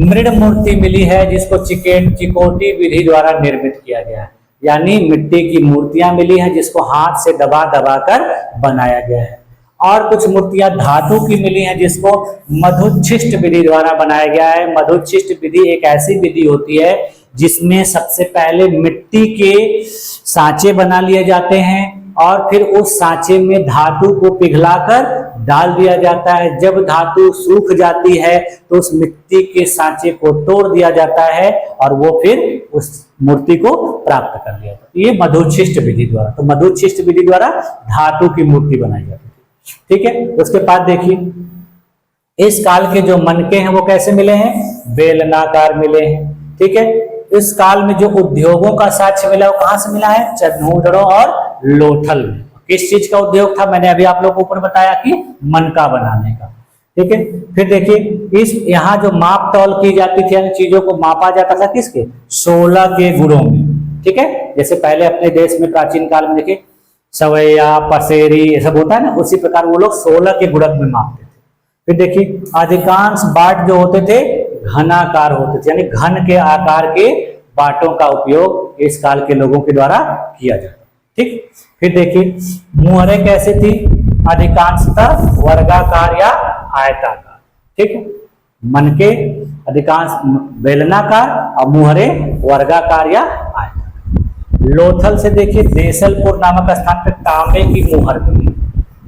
मृद मूर्ति मिली है जिसको चिकोटी विधि द्वारा निर्मित किया गया है, यानी मिट्टी की मूर्तियां मिली हैं जिसको हाथ से दबा दबा कर बनाया गया है। और कुछ मूर्तियां धातु की मिली हैं जिसको मधुच्छिष्ट विधि द्वारा बनाया गया है। मधुच्छिष्ट विधि एक ऐसी विधि होती है जिसमें सबसे पहले मिट्टी के सांचे बना लिए जाते हैं और फिर उस सांचे में धातु को पिघलाकर डाल दिया जाता है। जब धातु सूख जाती है तो उस मिट्टी के सांचे को तोड़ दिया जाता है और वो फिर उस मूर्ति को प्राप्त कर लिया जाता है। ये मधुच्छिष्ट विधि द्वारा, तो मधुच्छिष्ट विधि द्वारा धातु की मूर्ति बनाई जाती है। ठीक है, उसके बाद देखिए इस काल के जो मनके हैं वो कैसे मिले हैं, बेलनाकार मिले हैं। ठीक है, इस काल में जो उद्योगों का साक्ष्य मिला वो कहां से मिला है, चंदूड़ों और लोथल में। किस चीज का उद्योग था, मैंने अभी आप लोगों को ऊपर बताया कि मनका बनाने का। ठीक है, फिर देखिए इस यहाँ जो माप तौल की जाती थी, यानी चीजों को मापा जाता था किसके, 16 के गुणों में। ठीक है, जैसे पहले अपने देश में प्राचीन काल में देखिए सवैया पसेरी ये सब होता है ना, उसी प्रकार वो लोग 16 के गुणक में मापते थे। फिर देखिए अधिकांश बाट जो होते थे घनाकार होते थे, यानी घन के आकार के बाटों का उपयोग इस काल के लोगों के द्वारा किया जाता। ठीक, फिर देखिए मुहरे कैसे थी, अधिकांशतः वर्गाकार या आयताकार। ठीक है, मनके अधिकांश बेलनाकार और मुहरे वर्गाकार या आयताकार। लोथल से देखिए देसलपुर नामक स्थान पर तांबे की मुहर मिली।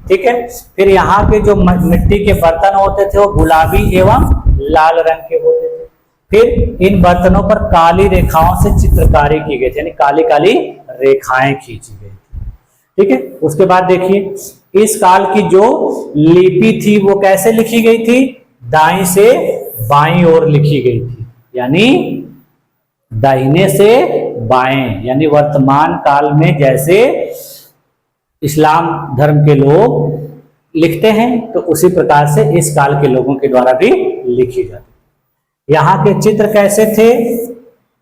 ठीक है, फिर यहाँ के जो मिट्टी के बर्तन होते थे वो गुलाबी एवं लाल रंग के होते थे। फिर इन बर्तनों पर काली रेखाओं से चित्रकारी की गई थी, यानी काली काली रेखाएं खींची गई थी। ठीक है, उसके बाद देखिए इस काल की जो लिपि थी वो कैसे लिखी गई थी, दाईं से बाईं ओर लिखी गई थी, यानी दाहिने से बाएं, यानी वर्तमान काल में जैसे इस्लाम धर्म के लोग लिखते हैं तो उसी प्रकार से इस काल के लोगों के द्वारा भी लिखी जाती। यहाँ के चित्र कैसे थे,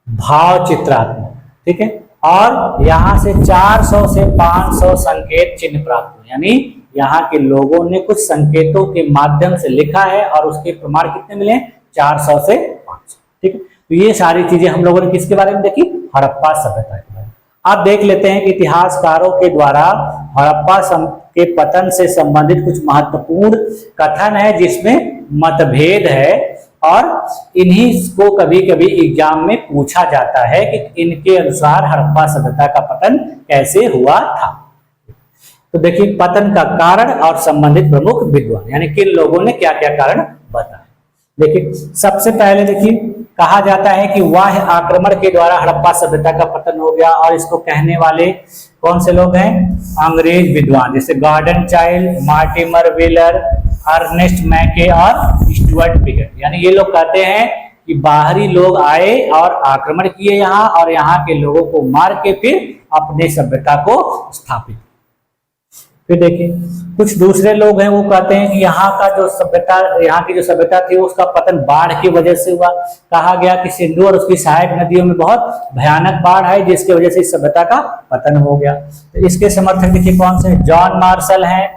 भाव चित्रात्मक। ठीक है, और यहाँ से 400 से 500 संकेत चिन्ह प्राप्त हुए, यानी यहाँ के लोगों ने कुछ संकेतों के माध्यम से लिखा है और उसके प्रमाण कितने मिले, 400 से 500। ठीक है, तो ये सारी चीजें हम लोगों ने किसके बारे में देखी, हड़प्पा सभ्यता के बारे में। आप देख लेते हैं कि इतिहासकारों के द्वारा हड़प्पा के पतन से संबंधित कुछ महत्वपूर्ण कथन है जिसमें मतभेद है और इन्हीं को कभी कभी एग्जाम में पूछा जाता है कि इनके अनुसार हड़प्पा सभ्यता का पतन कैसे हुआ था। तो देखिए पतन का कारण और संबंधित प्रमुख विद्वान, यानी किन लोगों ने क्या क्या कारण बताए। देखिए सबसे पहले देखिए कहा जाता है कि वाह आक्रमण के द्वारा हड़प्पा सभ्यता का पतन हो गया, और इसको कहने वाले कौन से लोग हैं, अंग्रेज विद्वान, जैसे Gordon Childe, Mortimer Wheeler, Ernest Mackay और स्टुअर्ट बिगट। यानी ये लोग कहते हैं कि बाहरी लोग आए और आक्रमण किए यहाँ, और यहाँ के लोगों को मार के फिर अपने सभ्यता को स्थापित। फिर देखिए कुछ दूसरे लोग हैं वो कहते हैं कि यहाँ की जो सभ्यता थी उसका पतन बाढ़ की वजह से हुआ। कहा गया कि सिंधु और उसकी सहायक नदियों में बहुत भयानक बाढ़ आई जिसकी वजह से इस सभ्यता का पतन हो गया। तो इसके समर्थक देखिए कौन से, जॉन मार्शल हैं,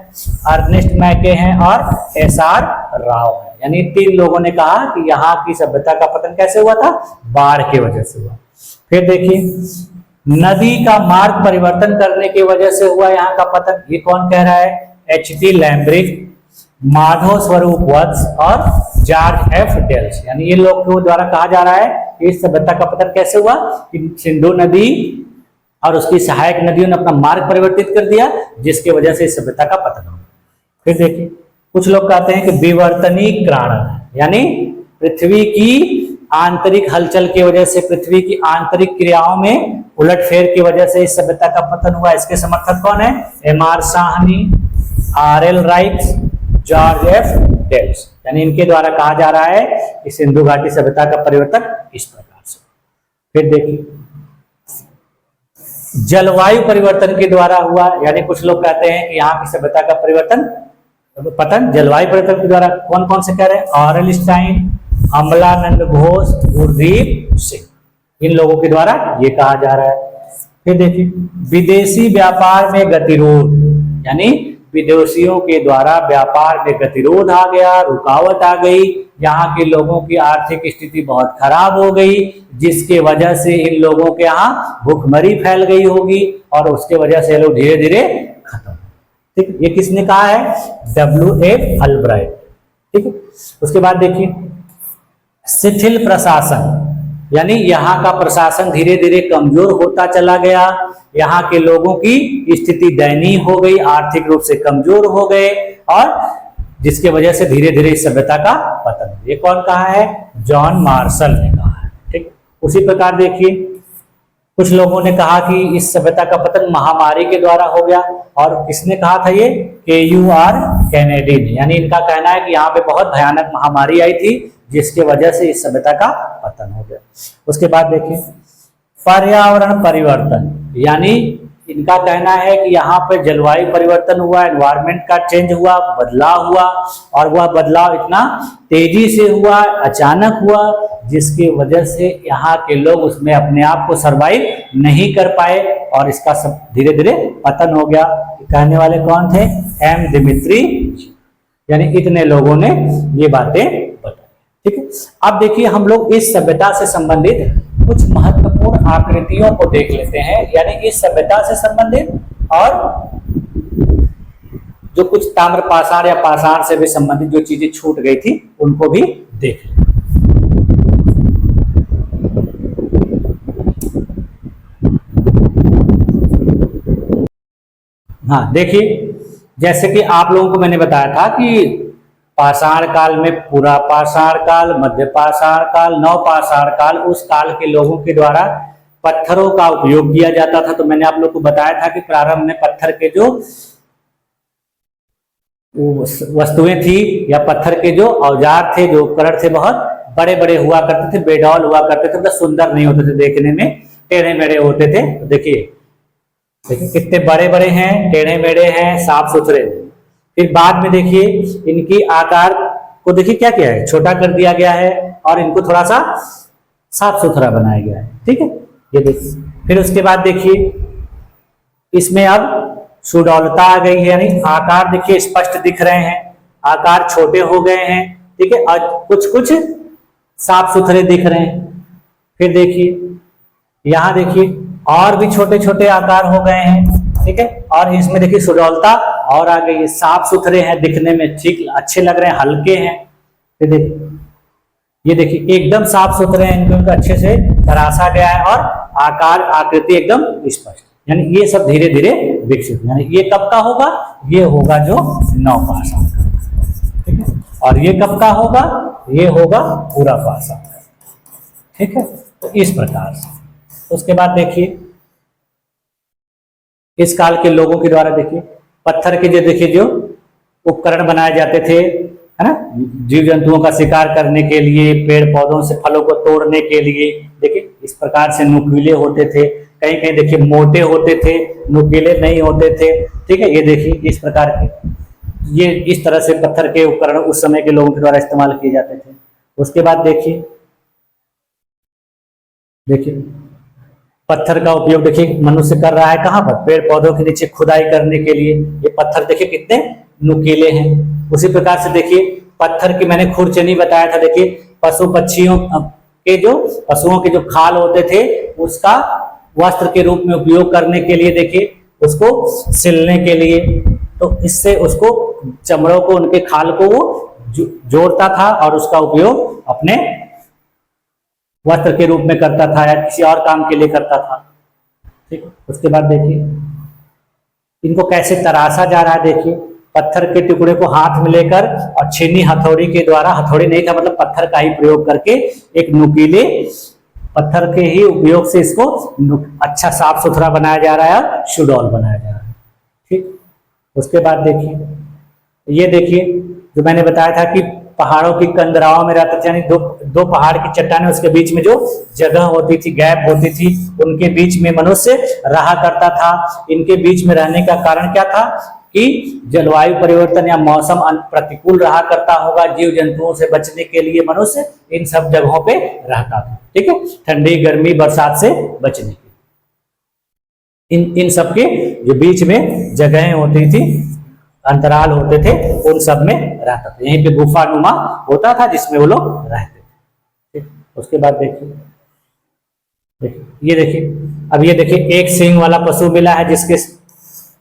अर्नेस्ट मैके हैं और एसआर राव है। यानी 3 लोगों ने कहा कि यहाँ की सभ्यता का पतन कैसे हुआ था, बाढ़ की वजह से हुआ। फिर देखिए नदी का मार्ग परिवर्तन करने की वजह से हुआ यहाँ का पतन, ये कौन कह रहा है, एच.डी. लैम्ब्रिक, माधव स्वरूप वत्स और जॉर्ज एफ डेल्स। यानी ये लोग के द्वारा कहा जा रहा है कि इस सभ्यता का पतन कैसे हुआ कि सिंधु नदी और उसकी सहायक नदियों ने अपना मार्ग परिवर्तित कर दिया, जिसकी वजह से इस सभ्यता का पतन हो गया। फिर देखिए कुछ लोग कहते हैं कि विवर्तनीकरण, यानी पृथ्वी की आंतरिक हलचल की वजह से, पृथ्वी की आंतरिक क्रियाओं में उलटफेर की वजह से इस सभ्यता का पतन हुआ। इसके समर्थक कौन है? M R. Sahni, R L. Raikes, George F. Dales, यानी इनके द्वारा कहा जा रहा है कि सिंधु घाटी सभ्यता का परिवर्तन इस प्रकार से। फिर देखिए जलवायु परिवर्तन के द्वारा हुआ, यानी कुछ लोग कहते हैं कि यहाँ की सभ्यता का पतन जलवायु परिवर्तन के द्वारा। कौन कौन से कह रहे हैं? ऑरेल स्टाइन, अमलानंद घोष, गुरदीप सिंह, इन लोगों के द्वारा ये कहा जा रहा है। फिर देखिए विदेशी व्यापार में गतिरोध, यानी विदेशियों के द्वारा व्यापार में गतिरोध आ गया, रुकावट आ गई, यहाँ के लोगों की आर्थिक स्थिति बहुत खराब हो गई, जिसके वजह से इन लोगों के यहाँ भूखमरी फैल गई होगी और उसके वजह से लोग धीरे धीरे खत्म। ठीक, ये किसने कहा है? W.F. अल्ब्राइट। ठीक है, उसके बाद देखिए शिथिल प्रशासन, यानी यहाँ का प्रशासन धीरे धीरे कमजोर होता चला गया, यहाँ के लोगों की स्थिति दयनीय हो गई, आर्थिक रूप से कमजोर हो गए, और जिसके वजह से धीरे धीरे इस सभ्यता का पतन। ये कौन कहा है? जॉन मार्शल ने कहा है। ठीक, उसी प्रकार देखिए कुछ लोगों ने कहा कि इस सभ्यता का पतन महामारी के द्वारा हो गया, और किसने कहा था? ये K.U.R. कैनेडी ने, यानी इनका कहना है कि यहाँ पे बहुत भयानक महामारी आई थी, जिसके वजह से इस सभ्यता का पतन हो गया। उसके बाद देखिए पर्यावरण परिवर्तन, यानी इनका कहना है कि यहाँ पे जलवायु परिवर्तन हुआ, एनवायरमेंट का चेंज हुआ, बदलाव हुआ, और वह बदलाव इतना तेजी से हुआ, अचानक हुआ, जिसकी वजह से यहाँ के लोग उसमें अपने आप को सरवाइव नहीं कर पाए और इसका सब धीरे धीरे पतन हो गया। कहने वाले कौन थे? एम. दिमित्री, यानी इतने लोगों ने ये बातें बताई। ठीक है, अब देखिए हम लोग इस सभ्यता से संबंधित कुछ महत्वपूर्ण आकृतियों को देख लेते हैं, यानी इस सभ्यता से संबंधित और जो कुछ ताम्र पाषाण या पाषाण से भी संबंधित जो चीजें छूट गई थी उनको भी देख लें। हाँ देखिए, जैसे कि आप लोगों को मैंने बताया था कि पाषाण काल में पूरा पाषाण काल, मध्य पाषाण काल, नव पाषाण काल, उस काल के लोगों के द्वारा पत्थरों का उपयोग किया जाता था। तो मैंने आप लोग को बताया था कि प्रारंभ में पत्थर के जो वस्तुएं थी या पत्थर के जो औजार थे, जो उपकरण थे, बहुत बड़े बड़े हुआ करते थे, बेडौल हुआ करते थे, मतलब सुंदर नहीं होते थे, देखने में टेढ़े मेढ़े होते थे। तो देखिए कितने बड़े बड़े हैं, टेढ़े मेढ़े हैं, साफ सुथरे। फिर बाद में देखिए इनकी आकार को देखिए क्या किया है, छोटा कर दिया गया है और इनको थोड़ा सा साफ सुथरा बनाया गया है। ठीक है, ये देखिए। फिर उसके बाद देखिए इसमें अब सुडौलता आ गई है, यानी आकार देखिए स्पष्ट दिख रहे हैं, आकार छोटे हो गए हैं। ठीक है, और कुछ कुछ साफ सुथरे दिख रहे हैं। फिर देखिए यहाँ देखिए और भी छोटे छोटे आकार हो गए हैं। ठीक है, और इसमें देखिए सुडौलता और आ गई है, साफ सुथरे हैं, दिखने में ठीक अच्छे लग रहे हैं, हल्के हैं। फिर देखिए ये देखिए एकदम साफ सुथरे हैं, इनको अच्छे से तराशा गया है और आकार आकृति एकदम स्पष्ट, यानी ये सब धीरे धीरे विकसित। यानी ये कब का होगा? ये होगा जो नव पाषाण का। ठीक है, और ये कब का होगा? ये होगा पूरा पाषाण। ठीक है, तो इस प्रकार से। उसके बाद देखिए इस काल के लोगों के द्वारा देखिए पत्थर के जो देखिए जो उपकरण बनाए जाते थे, है ना, जीव जंतुओं का शिकार करने के लिए, पेड़ पौधों से फलों को तोड़ने के लिए, देखिए इस प्रकार से नुकीले होते थे। कहीं कहीं देखिए मोटे होते थे, नुकीले नहीं होते थे। ठीक है, ये देखिए इस प्रकार के, ये इस तरह से पत्थर के उपकरण उस समय के लोगों के द्वारा इस्तेमाल किए जाते थे। उसके बाद देखिए पत्थर का उपयोग देखिए मनुष्य कर रहा है कहाँ पर? पेड़ पौधों के नीचे खुदाई करने के लिए। ये पत्थर देखिए कितने नुकीले हैं। उसी प्रकार से देखिए पत्थर की मैंने खुरचनी बताया था, देखिए पशु पक्षियों के जो पशुओं के जो खाल होते थे उसका वस्त्र के रूप में उपयोग करने के लिए, देखिए उसको सिलने के लिए, तो इससे उसको चमड़ों को, उनके खाल को वो जोड़ता था और उसका उपयोग अपने वस्त्र के रूप में करता था या किसी और काम के लिए करता था। ठीक है। उसके बाद देखिए इनको कैसे तराशा जा रहा है, देखिए पत्थर के टुकड़े को हाथ में लेकर और छीनी हथौड़ी के द्वारा, हथौड़ी नहीं था मतलब पत्थर का ही प्रयोग करके एक नुकीले पत्थर के ही उपयोग से इसको अच्छा साफ सुथरा बनाया जा रहा है, सुडौल बनाया जा रहा है। ठीक। उसके बाद देखिए ये देखिए जो मैंने बताया था कि पहाड़ों की कंदराओं में रहता था, यानी दो पहाड़ की चट्टानें, उसके बीच में जो जगह होती थी, गैप होती थी, उनके बीच में मनुष्य रहा करता था। इनके बीच में रहने का कारण क्या था कि जलवायु परिवर्तन या मौसम प्रतिकूल रहा करता होगा, जीव जंतुओं से बचने के लिए मनुष्य इन सब जगहों पे रहता था। ठीक है, ठंडी गर्मी बरसात से बचने के इन सब के जो बीच में जगहें होती थी, अंतराल होते थे, उन सब में रहता था। यहीं पे गुफा नुमा होता था जिसमें वो लोग रहते थे। ठीक। उसके बाद देखिए ये देखिए अब ये देखिए एक सींग वाला पशु मिला है जिसके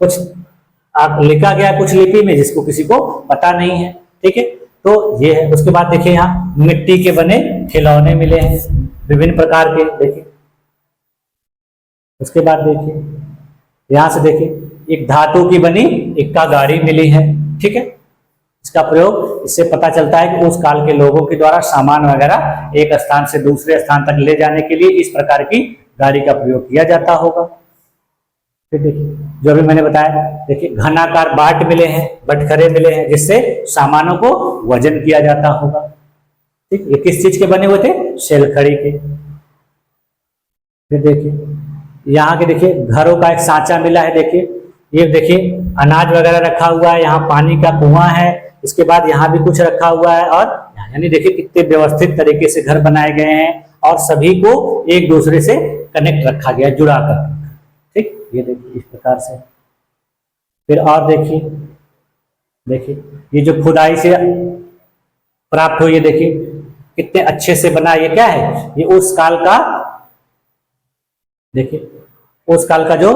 कुछ लिखा गया कुछ लिपि में जिसको किसी को पता नहीं है। ठीक है, तो ये है। उसके बाद देखिए यहाँ मिट्टी के बने खिलौने मिले हैं विभिन्न प्रकार के, देखिए। उसके बाद देखिए यहां से देखिए एक धातु की बनी इक्का गाड़ी मिली है। ठीक है, इसका प्रयोग इससे पता चलता है कि उस काल के लोगों के द्वारा सामान वगैरह एक स्थान से दूसरे स्थान तक ले जाने के लिए इस प्रकार की गाड़ी का प्रयोग किया जाता होगा। फिर देखिए जो भी मैंने बताया, देखिए घनाकार बाट मिले हैं, बटखरे मिले हैं जिससे सामानों को वजन किया जाता होगा। ठीक, ये किस चीज के बने हुए थे? शेलखड़ी के। फिर देखिए यहाँ के देखिए घरों का एक सांचा मिला है, देखिए ये देखिए अनाज वगैरह रखा हुआ है, यहाँ पानी का कुआं है, इसके बाद यहाँ भी कुछ रखा हुआ है, और यानी देखिए कितने व्यवस्थित तरीके से घर बनाए गए हैं और सभी को एक दूसरे से कनेक्ट रखा गया, जुड़ा कर। ठीक, ये देखिए इस प्रकार से। फिर और देखिए ये जो खुदाई से प्राप्त हुई है, देखिए कितने अच्छे से बना। ये क्या है? ये उस काल का, देखिए उस काल का जो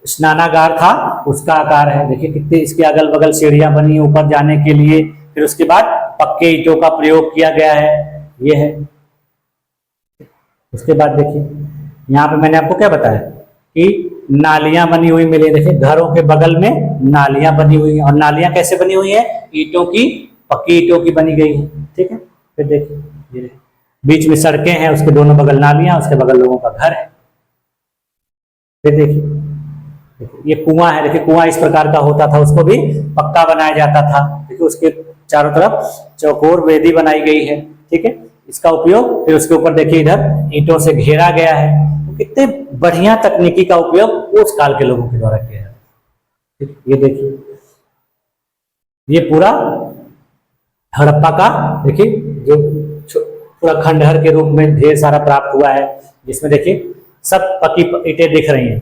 स्नानागार था उसका आकार है। देखिए कितने इसके अगल बगल सीढ़ियां बनी ऊपर जाने के लिए। फिर उसके बाद पक्के ईंटों का प्रयोग किया गया है, ये है। उसके बाद देखिए यहाँ पे मैंने आपको क्या बताया कि नालियां बनी हुई मिली। देखिए घरों के बगल में नालियां बनी हुई हैं, और नालियां कैसे बनी हुई है? ईंटों की, पक्की ईंटों की बनी गई है। ठीक है, फिर देखिए बीच में सड़कें हैं, उसके दोनों बगल नालियां, उसके बगल लोगों का घर है। फिर देखिए ये कुआं है, देखिए कुआं इस प्रकार का होता था, उसको भी पक्का बनाया जाता था। देखिए उसके चारों तरफ चौकोर वेदी बनाई गई है। ठीक है, इसका उपयोग फिर उसके ऊपर देखिए इधर ईंटों से घेरा गया है। तो कितने बढ़िया तकनीकी का उपयोग उस काल के लोगों के द्वारा किया है। ये देखिए ये पूरा हड़प्पा का, देखिए जो पूरा खंडहर के रूप में ढेर सारा प्राप्त हुआ है, जिसमें देखिए सब पक्की ईंटें दिख रही हैं।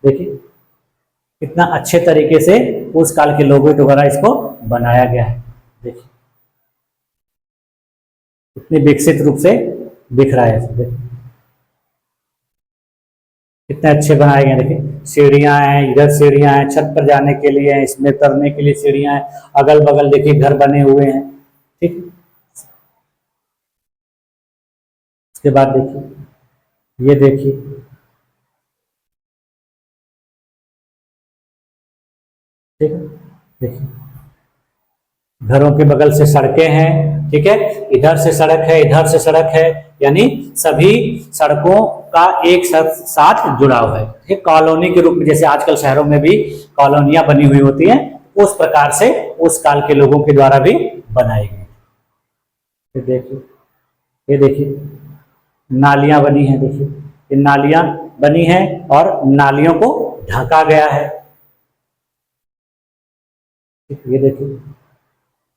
देखिए कितना अच्छे तरीके से उस काल के लोगों के द्वारा इसको बनाया गया है। देखिए कितने विकसित रूप से दिख रहा है, कितने अच्छे बनाए गए। देखिए सीढ़ियां हैं, इधर सीढ़ियां हैं, छत पर जाने के लिए हैं, इसमें उतरने के लिए सीढ़ियां हैं, अगल बगल देखिए घर बने हुए हैं। ठीक, उसके बाद देखिए ये ठीक है, देखिए घरों के बगल से सड़कें हैं। ठीक है, इधर से सड़क है, इधर से सड़क है, यानी सभी सड़कों का एक साथ जुड़ाव है। ठीक, कॉलोनी के रूप में, जैसे आजकल शहरों में भी कॉलोनियां बनी हुई होती हैं, उस प्रकार से उस काल के लोगों के द्वारा भी बनाई गई। ये देखिए नालियां बनी हैं। देखिए ये नालियां बनी हैं और नालियों को ढका गया है। ये देखिए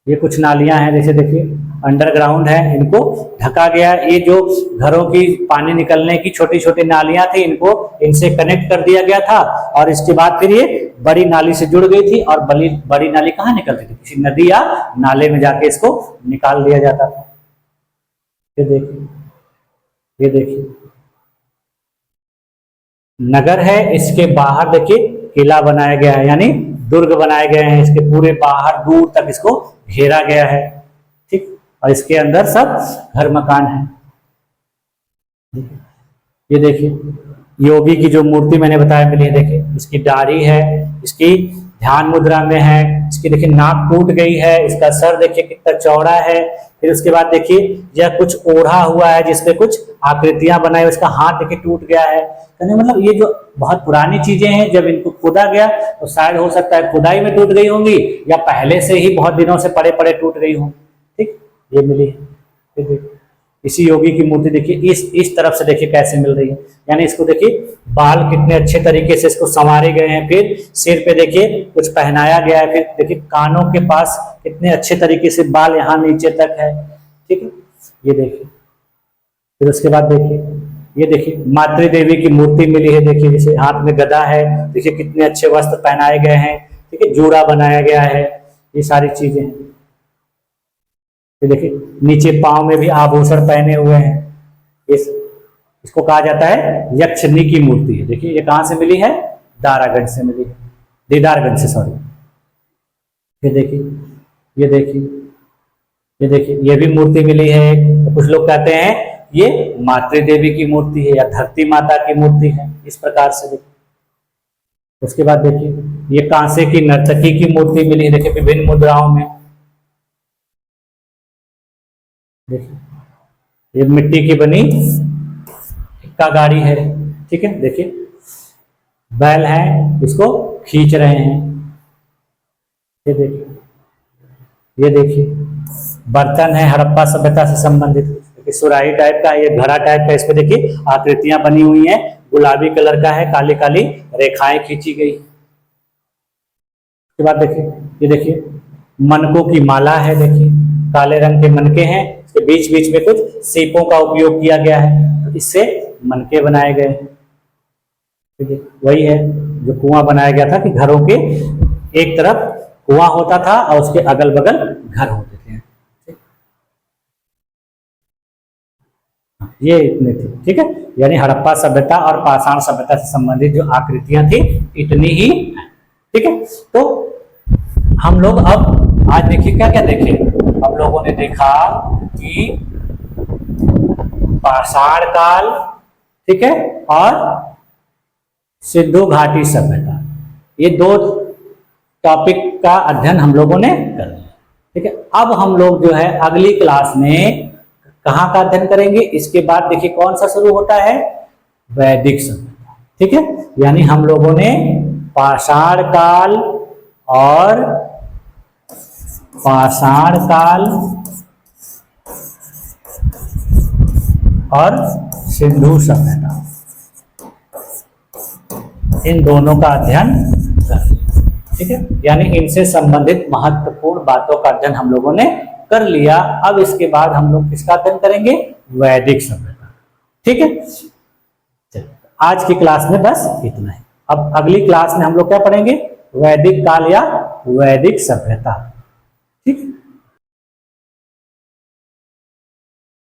ये कुछ नालियां हैं, जैसे देखिए अंडरग्राउंड है, इनको ढका गया। ये जो घरों की पानी निकलने की छोटी छोटी नालियां थी, इनको इनसे कनेक्ट कर दिया गया था, और इसके बाद फिर ये बड़ी नाली से जुड़ गई थी। और बड़ी नाली कहाँ निकलती थी? किसी नदी या नाले में जाके इसको निकाल दिया जाता था। ये देखिए नगर है, इसके बाहर देखिए किला बनाया गया है, यानी दुर्ग बनाए गए हैं। इसके पूरे बाहर दूर तक इसको घेरा गया है। ठीक, और इसके अंदर सब घर मकान है। ये देखिए योगी की जो मूर्ति मैंने बताया मिली है, देखिए इसकी दाढ़ी है, इसकी ध्यान मुद्रा में है, इसकी देखिए नाक टूट गई है, इसका सर देखिए कितना चौड़ा है। फिर उसके बाद देखिए यह कुछ ओढ़ा हुआ है जिसपे कुछ आकृतियां बनाई, उसका हाथ देखिए टूट गया है। कहने मतलब ये जो बहुत पुरानी चीजें हैं, जब इनको खोदा गया तो शायद हो सकता है खुदाई में टूट गई होंगी या पहले से ही बहुत दिनों से पड़े पड़े टूट गई होंगी। ठीक, ये मिली है। ठीक, इसी योगी की मूर्ति देखिए इस तरफ से देखिए कैसे मिल रही है, यानी इसको देखिए बाल कितने अच्छे तरीके से इसको संवारे गए हैं। फिर सिर पे देखिए कुछ पहनाया गया है, फिर देखिए कानों के पास कितने अच्छे तरीके से बाल यहाँ नीचे तक है। ठीक है, ये देखिए। फिर उसके बाद देखिए ये देखिए मातृ देवी की मूर्ति मिली है, देखिए जैसे हाथ में गदा है, देखिए कितने अच्छे वस्त्र पहनाए गए हैं। ठीक है, जूड़ा बनाया गया है, ये सारी चीजें हैं। देखिए नीचे पांव में भी आभूषण पहने हुए हैं। इसको कहा जाता है यक्षिणी की मूर्ति है। देखिए ये कहां से मिली है, दारागंज से मिली है, दीदारगंज से, सॉरी। ये देखिए ये देखिए ये देखिए ये भी मूर्ति मिली है। तो कुछ लोग कहते हैं ये मातृ देवी की मूर्ति है या धरती माता की मूर्ति है, इस प्रकार से देखिए। उसके बाद देखिए ये कांसे की नर्तकी की मूर्ति मिली है, देखिए विभिन्न मुद्राओं में। देखिए ये मिट्टी की बनी इक्का गाड़ी है। ठीक है, देखिए बैल है, इसको खींच रहे हैं। ये देखिए ये देखिए बर्तन है हड़प्पा सभ्यता से संबंधित, सुराही टाइप का, ये घड़ा टाइप का, इस पे देखिए आकृतियां बनी हुई हैं, गुलाबी कलर का है, काली काली रेखाएं खींची गई। उसके बाद देखिए ये देखिए मनकों की माला है, देखिए काले रंग के मनके हैं, इसके बीच बीच में कुछ सीपों का उपयोग किया गया है, तो इससे मनके बनाए गए हैं। ठीक है, वही है जो कुआं बनाया गया था कि घरों के एक तरफ कुआं होता था और उसके अगल बगल घर होते थे। ये इतने थे। ठीक है, यानी हड़प्पा सभ्यता और पाषाण सभ्यता से संबंधित जो आकृतियां थी इतनी ही। ठीक है, तो हम लोग अब आज देखिए क्या क्या देखे। हम लोगों ने देखा कि पाषाण काल, ठीक है, और सिंधु घाटी सभ्यता, ये दो टॉपिक का अध्ययन हम लोगों ने कर लिया। ठीक है, अब हम लोग जो है अगली क्लास में कहाँ का अध्ययन करेंगे। इसके बाद देखिए कौन सा शुरू होता है, वैदिक सभ्यता। ठीक है, यानी हम लोगों ने पाषाण काल और सिंधु सभ्यता, इन दोनों का अध्ययन कर लिया। ठीक है, यानी इनसे संबंधित महत्वपूर्ण बातों का अध्ययन हम लोगों ने कर लिया। अब इसके बाद हम लोग किसका अध्ययन करेंगे, वैदिक सभ्यता। ठीक है, चलिए आज की क्लास में बस इतना है। अब अगली क्लास में हम लोग क्या पढ़ेंगे, वैदिक काल या वैदिक सभ्यता।